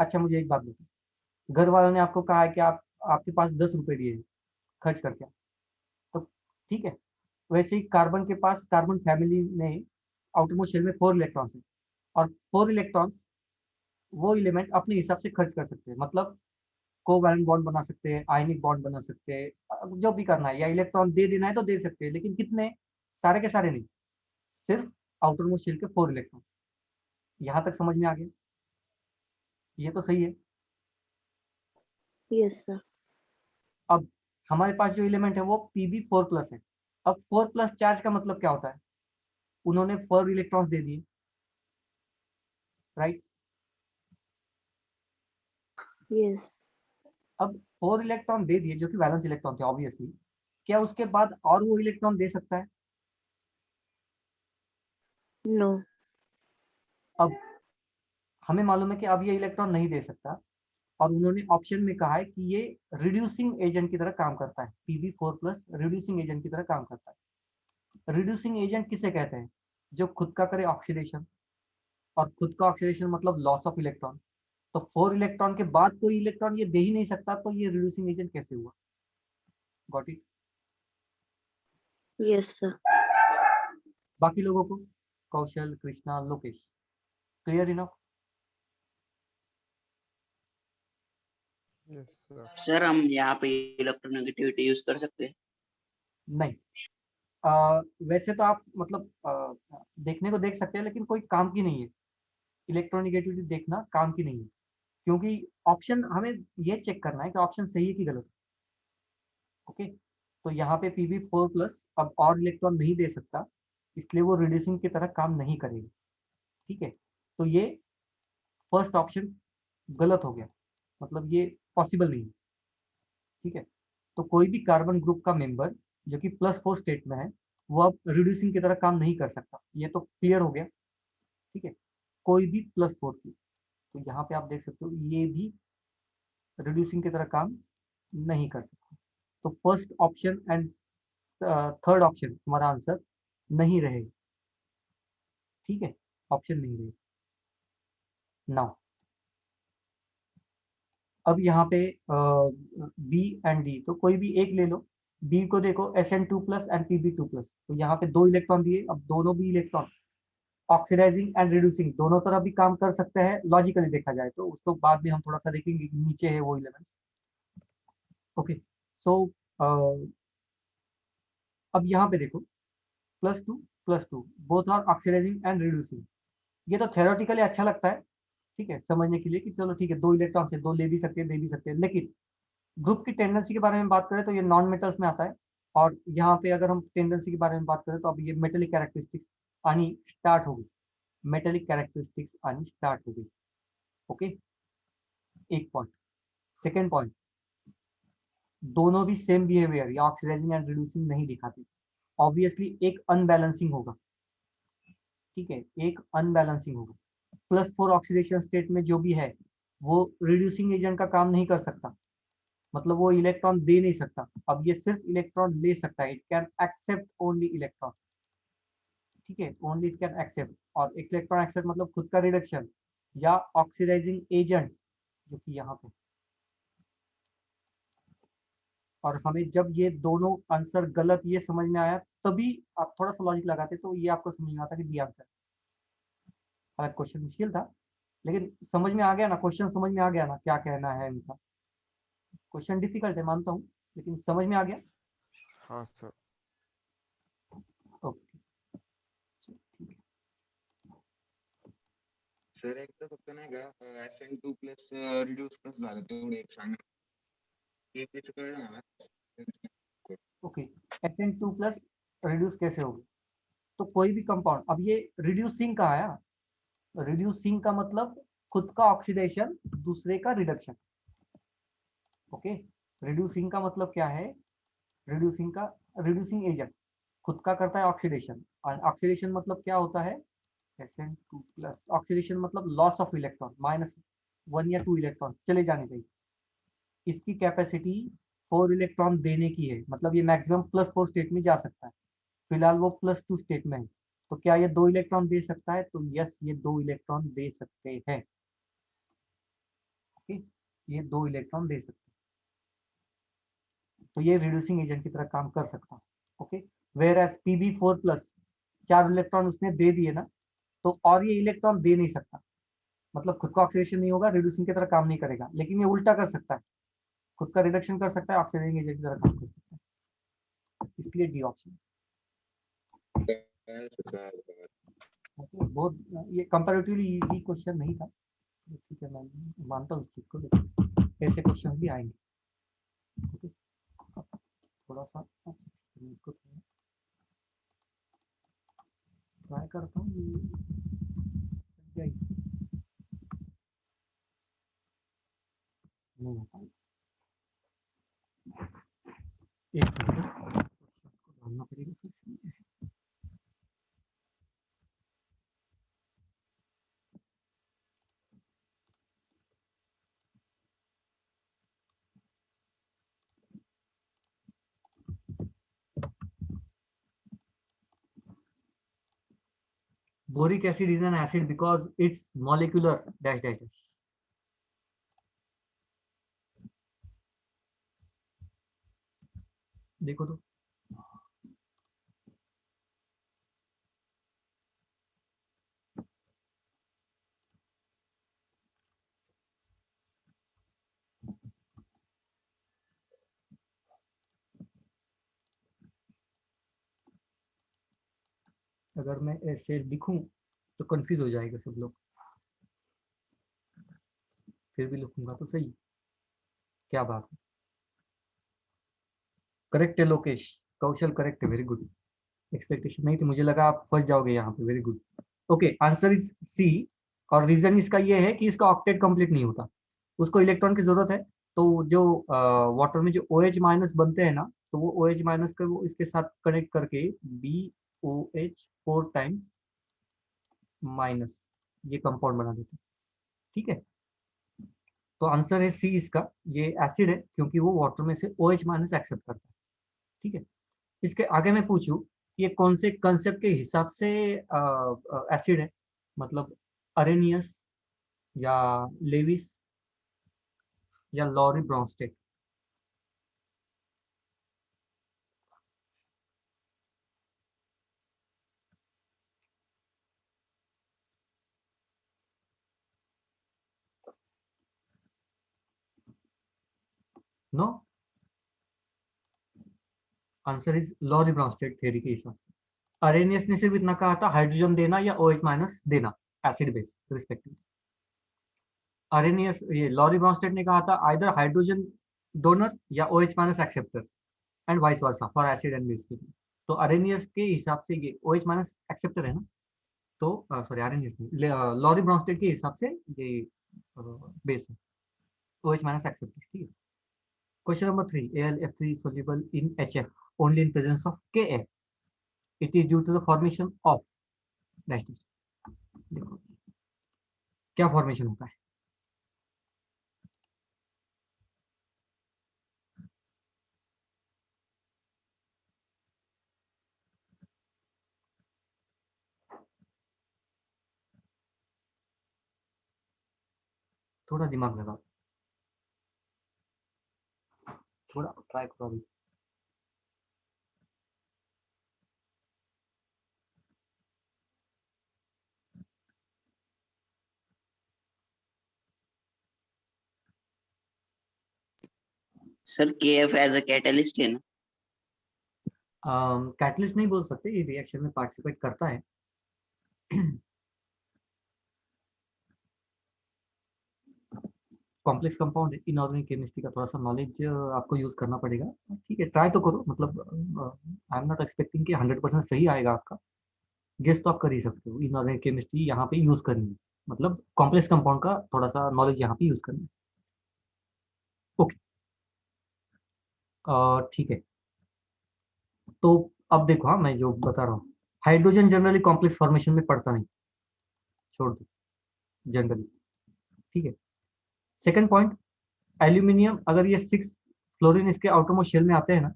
अच्छा मुझे एक बात बताओ, घर वालों ने आपको कहा है कि आपके पास 10 रुपए दिए हैं खर्च करके, तो ठीक है, वैसे ही कार्बन के पास, कार्बन फैमिली में आउटरमोस्ट शेल में 4 इलेक्ट्रॉन्स है, और 4 इलेक्ट्रॉन्स वो एलिमेंट अपने हिसाब से खर्च कर सकते हैं, मतलब कोवैलेंट बॉन्ड बना सकते हैं, आयनिक बॉन्ड बना सकते हैं, जो भी करना है, या इलेक्ट्रॉन दे देना है तो दे सकते हैं, लेकिन कितने? सारे के सारे नहीं, सिर्फ आउटरमोस्ट शेल के 4 इलेक्ट्रॉन्स। यहाँ तक समझ में आ गया? ये तो सही है। Yes sir. अब हमारे पास जो एलिमेंट है वो Pb4+ है। अब 4+ चार्ज का मतलब क्या होता है? उन्होंने 4 इलेक्ट्रॉन्स दे दिए, राइट? यस। अब 4 इलेक्ट्रॉन दे दिए जो कि वैलेंस इलेक्ट्रॉन थे ऑब्वियसली, क्या उसके बाद और वो इलेक्ट्रॉन दे सकता है? नो। अब हमें मालूम है कि अब ये इलेक्ट्रॉन नहीं दे सकता, और उन्होंने ऑप्शन में कहा है कि ये रिड्यूसिंग एजेंट की तरह काम करता है। Pb4+ रिड्यूसिंग एजेंट की तरह काम करता है। रिड्यूसिंग एजेंट किसे कहते हैं? जो खुद का करे ऑक्सीडेशन, और खुद का ऑक्सीडेशन मतलब लॉस ऑफ इलेक्ट्रॉन। तो 4 इलेक्ट्रॉन के बाद कोई इलेक्ट्रॉन ये दे ही नहीं सकता, तो ये रिड्यूसिंग एजेंट कैसे हुआ? Got it? Yes sir. बाकी लोगों को, Kaushal, Krishna, Lokesh, clear enough? Yes sir. Sir हम यहाँ पे इलेक्ट्रोनेगेटिविटी यूज कर सकते हैं? नहीं। वैसे तो आप मतलब देखने को देख सकते हैं, लेकिन कोई काम की नहीं है। इलेक्ट्रोनिगेटिविटी देखना काम की नहीं है, क्योंकि ऑप्शन हमें ये चेक करना है कि ऑप्शन सही है कि गलत। ओके, तो यहाँ पे Pb4+ अब और इलेक्ट्रॉन नहीं दे सकता, इसलिए वो रिड्यूसिंग की तरह काम नहीं करेगी। ठीक है, तो ये फर्स्ट ऑप्शन गलत हो गया, मतलब ये पॉसिबल नहीं है। ठीक है, तो कोई भी कार्बन ग्रुप का मेंबर जो कि +4 स्टेट में है, वो अब रिड्यूसिंग की तरह काम नहीं कर सकता। ये तो क्लियर हो गया। ठीक है, कोई भी +4 की, तो यहाँ पे आप देख सकते हो ये भी रिड्यूसिंग की तरह काम नहीं कर सकता। तो first option and third option हमारा आंसर नहीं रहेगा। ठीक है, ऑप्शन नहीं रहेगा। नाउ अब यहाँ पे बी एंड डी, तो कोई भी एक ले लो। बी को देखो, Sn2+ एंड Pb2+, तो यहाँ पे 2 इलेक्ट्रॉन दिए। अब दोनों भी इलेक्ट्रॉन ऑक्सीडाइजिंग एंड रिड्यूसिंग दोनों तरफ भी काम कर सकते हैं, लॉजिकली देखा जाए तो। उसको बाद में हम थोड़ा सा देखेंगे कि नीचे है वो एलिमेंट्स। ओके, सो अब यहाँ पे देखो, +2 both are oxidizing and reducing. ये तो थ्योरेटिकली अच्छा लगता है, ठीक है, समझने के लिए कि चलो ठीक है, 2 इलेक्ट्रॉन से 2 ले भी सकते हैं, दे भी सकते हैं, लेकिन ग्रुप की टेंडेंसी के बारे में बात करें तो ये नॉन मेटल्स में आता है। और यहाँ पे अगर हम टेंडेंसी के बारे में बात करें तो अब ये मेटेलिक कैरेक्टरिस्टिक्स आनी स्टार्ट होगी। मेटेलिक कैरेक्टरिस्टिक्स आनी स्टार्ट हो गई। ओके, एक पॉइंट। सेकेंड पॉइंट, दोनों भी सेम बिहेवियर या ऑक्सीडाइजिंग एंड रिड्यूसिंग नहीं दिखाते। ऑब्वियसली एक अनबैलेंसिंग होगा। ठीक है, एक अनबैलेंसिंग होगा। +4 ऑक्सीडेशन स्टेट में जो भी है वो रिड्यूसिंग एजेंट का काम नहीं कर सकता, मतलब वो इलेक्ट्रॉन दे नहीं सकता। अब ये सिर्फ इलेक्ट्रॉन ले सकता है, it can accept only electron. ठीक है, ओनली इट कैन एक्सेप्ट, और इलेक्ट्रॉन एक्सेप्ट मतलब खुद का रिडक्शन या ऑक्सीडाइजिंग एजेंट, जो कि यहाँ पे। और हमें जब ये दोनों आंसर गलत ये समझ में आया, तभी आप थोड़ा सा लॉजिक लगाते तो ये आपको समझ में आता कि डी आंसर। हालांकि क्वेश्चन मुश्किल था, लेकिन समझ में आ गया ना, क्वेश्चन समझ में आ गया ना क्या कहना है इनका। क्वेश्चन डिफिकल्ट है मानता हूँ, लेकिन समझ में आ गया। हाँ सर। ओके, ठीक है। सर एकदा फक्त नाही का SN2+ रिड्यूस कसं झालं तेवढं एक सांगा. KPचं कळलं मला. ओके, Sn2+ रिड्यूस कैसे होगी? तो कोई भी कंपाउंड, अब ये रिड्यूसिंग का आया, रिड्यूसिंग का मतलब खुद का ऑक्सीडेशन, दूसरे का रिडक्शन। ओके, रिड्यूसिंग का मतलब क्या है? रिड्यूसिंग का, रिड्यूसिंग एजेंट, खुद का करता है ऑक्सीडेशन, और ऑक्सीडेशन मतलब क्या होता है, Sn2+, ऑक्सीडेशन मतलब लॉस ऑफ इलेक्ट्रॉन, -1 या 2 इलेक्ट्रॉन चले जाने चाहिए। इसकी कैपेसिटी 4 इलेक्ट्रॉन देने की है, मतलब ये मैक्सिमम +4 स्टेट में जा सकता है। फिलहाल वो +2 स्टेट में है, तो क्या ये 2 इलेक्ट्रॉन दे सकता है, तो यस ये 2 इलेक्ट्रॉन दे सकते हैं। ओके, ये 2 इलेक्ट्रॉन दे सकते हैं, तो ये रिड्यूसिंग एजेंट की तरह काम कर सकता है। Okay, where as Pb4+, 4 electron उसने दे दिए ना, तो और ये इलेक्ट्रॉन दे नहीं सकता, मतलब खुद का ऑक्सीडेशन नहीं होगा, रिड्यूसिंग की तरह काम नहीं करेगा, लेकिन ये उल्टा कर सकता है, खुद का रिडक्शन कर सकता है, ऑक्सीडाइजिंग एजेंट की तरह काम कर सकता है, इसलिए डी ऑप्शन। ओके, बहुत ये कंपैरेटिवली इजी क्वेश्चन नहीं था, ठीक है, मैं मानता हूँ इस चीज को, लेकिन ऐसे क्वेश्चन भी आएंगे। ओके, थोड़ा सा इसको ट्राई करता हूँ, नहीं होता, एक मिनट को डालना पड़ेगा फिर से। Boric acid is an acid because its molecular dash dash dash. देखो तो, अगर मैं ऐसे लिखूं तो कंफ्यूज हो जाएगा सब लोग, फिर भी लिखूंगा तो सही। क्या बात है, करेक्ट है लोकेश, कौशल करेक्ट है, वेरी गुड। एक्सपेक्टेशन नहीं थी, मुझे लगा आप फंस जाओगे यहाँ पे, very good. Okay, answer is C, और रीजन इसका ये है कि इसका ऑक्टेट कंप्लीट नहीं होता, उसको इलेक्ट्रॉन की जरूरत है, तो जो वाटर में जो OH- बनते हैं ना, तो वो OH- का वो इसके साथ कनेक्ट करके BOH 4 टाइम्स माइनस ये कंपाउंड बना देते हैं, ठीक है। तो आंसर है सी इसका, ये एसिड है क्योंकि वो वाटर में से OH- एक्सेप्ट करता है, ठीक है। इसके आगे मैं पूछूं, ये कौन से कंसेप्ट के हिसाब से एसिड है, मतलब अरेनियस या लेविस या Lowry Bronsted? No, answer is Lowry Bronsted theory के हिसाब से। अरेनियस ने सिर्फ इतना कहा था, हाइड्रोजन देना या OH- देना एसिड बेस रिस्पेक्टिव। अरेनियस, ये लॉरी ब्रॉन्स्टेड ने कहा था आइदर हाइड्रोजन डोनर या OH- acceptor, and vice versa for acid and base के लिए। तो अरेनियस के हिसाब से ये OH- एक्सेप्टर है ना, तो सॉरी अरेनियस नहीं, लॉरी ब्रॉन्स्टेड के हिसाब से ये बेस है, OH- एक्सेप्टर, ठीक है। Question number 3, AlF3 soluble in HF only in presence of Kf. It is due to the formation of dash dash. देखो क्या फॉर्मेशन होता है, थोड़ा दिमाग लगाओ, थोड़ा ट्राई करो अभी। Sir KF as a catalyst है ना? कैटलिस्ट नहीं बोल सकते, ये रिएक्शन में पार्टिसिपेट करता है। कॉम्प्लेक्स कंपाउंड है, इनऑर्गेनिक केमिस्ट्री का थोड़ा सा नॉलेज आपको यूज करना पड़ेगा, ठीक है, ट्राई तो करो, मतलब आई एम नॉट एक्सपेक्टिंग कि 100% सही आएगा आपका, गेस तो आप कर ही सकते हो। इनऑर्गेनिक केमिस्ट्री यहाँ पे यूज करनी है, मतलब कॉम्प्लेक्स कंपाउंड का थोड़ा सा नॉलेज यहाँ पे यूज करना है। ओके, ठीक है, तो अब देखो, हाँ मैं जो बता रहा हूँ, हाइड्रोजन जनरली कॉम्प्लेक्स फॉर्मेशन में पड़ता नहीं, छोड़ दो जनरली, ठीक है। सेकंड पॉइंट, एल्यूमिनियम अगर ये 6 फ्लोरीन इसके आउटरमोस्ट शेल में आते हैं ना,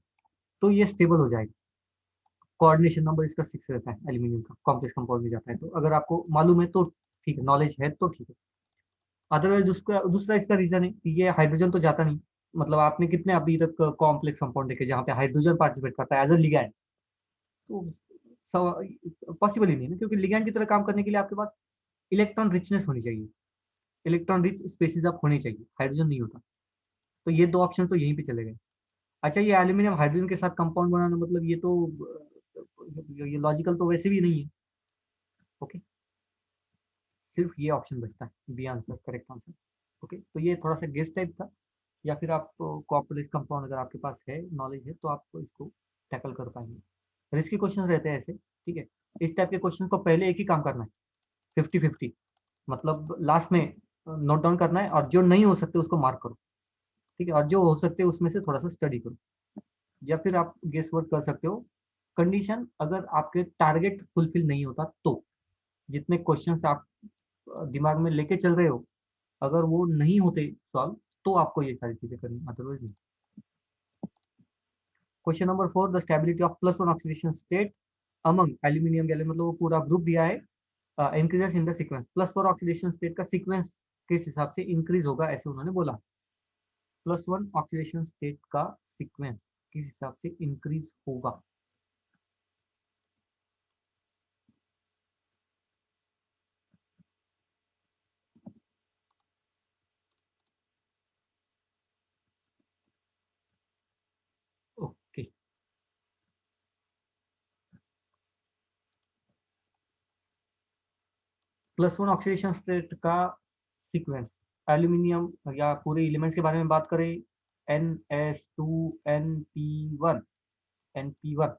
तो ये स्टेबल हो जाएगा। कोऑर्डिनेशन नंबर इसका 6 रहता है एल्यूमिनियम का, कॉम्प्लेक्स कंपाउंड में जाता है तो, अगर आपको मालूम है तो ठीक है, नॉलेज है तो ठीक है। अदरवाइज दूसरा इसका रीजन है कि ये हाइड्रोजन तो जाता नहीं, मतलब आपने कितने अभी तक कॉम्प्लेक्स कंपाउंड देखे जहाँ पे हाइड्रोजन पार्टिसिपेट करता है एज अ लिगैंड, तो पॉसिबल ही नहीं है ना, क्योंकि लिगैंड की तरह काम करने के लिए आपके पास इलेक्ट्रॉन रिचनेस होनी चाहिए, इलेक्ट्रॉन रिच स्पेसीज आप होनी चाहिए, हाइड्रोजन नहीं होता। तो ये दो ऑप्शन तो यहीं पे चले गए। अच्छा, ये एल्यूमिनियम हाइड्रोजन के साथ कंपाउंड बनाना, मतलब ये तो ये लॉजिकल तो वैसे भी नहीं है। ओके, सिर्फ ये ऑप्शन बचता है B answer, correct answer. Okay, तो ये थोड़ा सा गेस टाइप था, या फिर आप कॉम्प्लेक्स कंपाउंड अगर आपके पास है, नॉलेज है, तो आप इसको टैकल कर पाएंगे। रिस्की क्वेश्चन रहते हैं ऐसे, ठीक है। इस टाइप के क्वेश्चन को पहले एक ही काम करना है, 50-50, मतलब लास्ट में नोट डाउन करना है, और जो नहीं हो सकते उसको मार्क करो, ठीक है, और जो हो सकते हैं उसमें से थोड़ा सा स्टडी करो, या फिर आप गेस वर्क कर सकते हो। कंडीशन अगर आपके टारगेट फुलफिल नहीं होता तो, जितने क्वेश्चंस आप दिमाग में लेके चल रहे हो, अगर वो नहीं होते सॉल्व, तो आपको ये सारी चीजें करनी, अदरवाइज नहीं। Question number 4, the stability of +1 oxidation state among aluminium gallate, मतलब वो पूरा ग्रुप दिया है, increases in the sequence, +4 oxidation state का सीक्वेंस किस हिसाब से इंक्रीज होगा, ऐसे उन्होंने बोला। +1 ऑक्सीडेशन स्टेट का सीक्वेंस किस हिसाब से इंक्रीज होगा। ओके, +1 ऑक्सीडेशन स्टेट का सीक्वेंस, एल्यूमिनियम या पूरे एलिमेंट्स के बारे में बात करें, NS2NP1, NP1।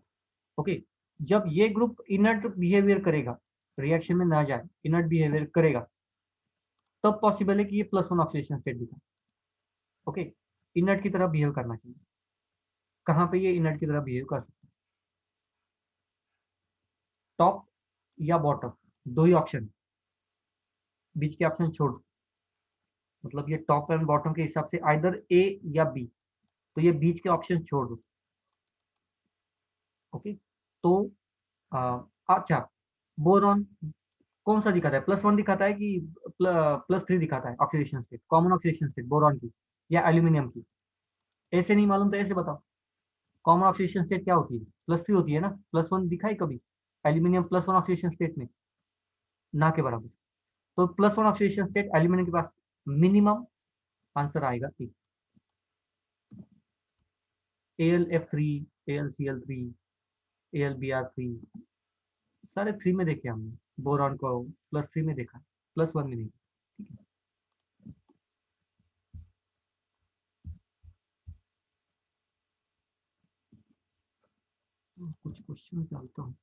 ओके, जब ये ग्रुप इनर्ट बिहेवियर करेगा, रिएक्शन में ना जाए, इनर्ट बिहेवियर करेगा, तब पॉसिबल है कि ये +1 ऑक्सीडेशन स्टेट दिखा। ओके, इनर्ट की तरह बिहेव करना चाहिए। कहाँ पे ये इनर्ट की तरह बिहेव कर सकते हैं, टॉप या बॉटम, दो ही ऑप्शन, बीच के ऑप्शन छोड़ दो, मतलब ये टॉप एंड बॉटम के हिसाब से आइदर ए या बी, तो ये बीच के ऑप्शन छोड़ दो। ओके, तो अच्छा, बोरॉन कौन सा दिखाता है, +1 दिखाता है कि +3 दिखाता है oxidation state, common oxidation state boron की या एल्यूमिनियम की, ऐसे नहीं मालूम तो ऐसे बताओ, कॉमन ऑक्सीडेशन स्टेट क्या होती है, +3 होती है ना, +1 दिखाई कभी एल्यूमिनियम +1 ऑक्सीडेशन स्टेट में, ना के बराबर। तो +1 ऑक्सीडेशन स्टेट एल्यूमिनियम के पास मिनिमम, आंसर आएगा ए, AlF3, AlCl3, AlBr3, सारे 3 में देखे हमने, बोरॉन को +3 में देखा, +1 में नहीं, ठीक है। कुछ क्वेश्चंस डालता हूँ।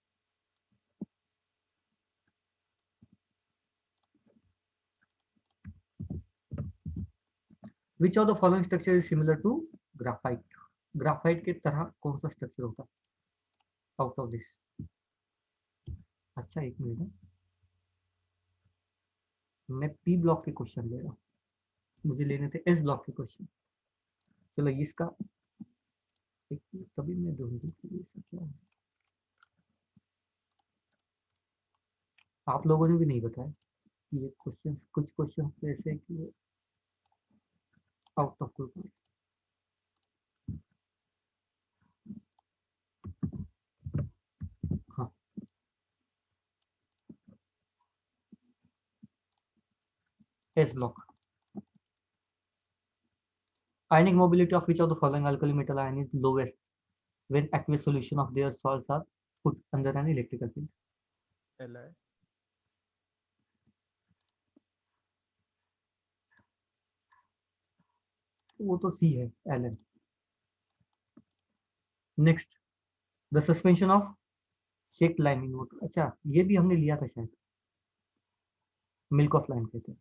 Which of the following structure is similar to graphite? Graphite के तरह कौन सा स्ट्रक्चर होता है आउट ऑफ दिस। अच्छा, एक मिनट, मैं पी ब्लॉक के क्वेश्चन ले रहा हूँ, मुझे लेने थे एस ब्लॉक के क्वेश्चन। चलो इसका एक मिनट, तभी मैं ढूंढूं कि ये सब क्या है। आप लोगों ने भी नहीं बताया कि ये क्वेश्चन, कुछ क्वेश्चन ऐसे हैं कि आउट ऑफ ग्रुप। हाँ, S block, ionic mobility of which of the following alkali metal ion is lowest when aqueous solution of their salts are put under an electrical field? Li. वो तो सी है, Ln। Next, the suspension of shake lime in water, अच्छा ये भी हमने लिया था शायद, मिल्क ऑफ लाइम कहते हैं।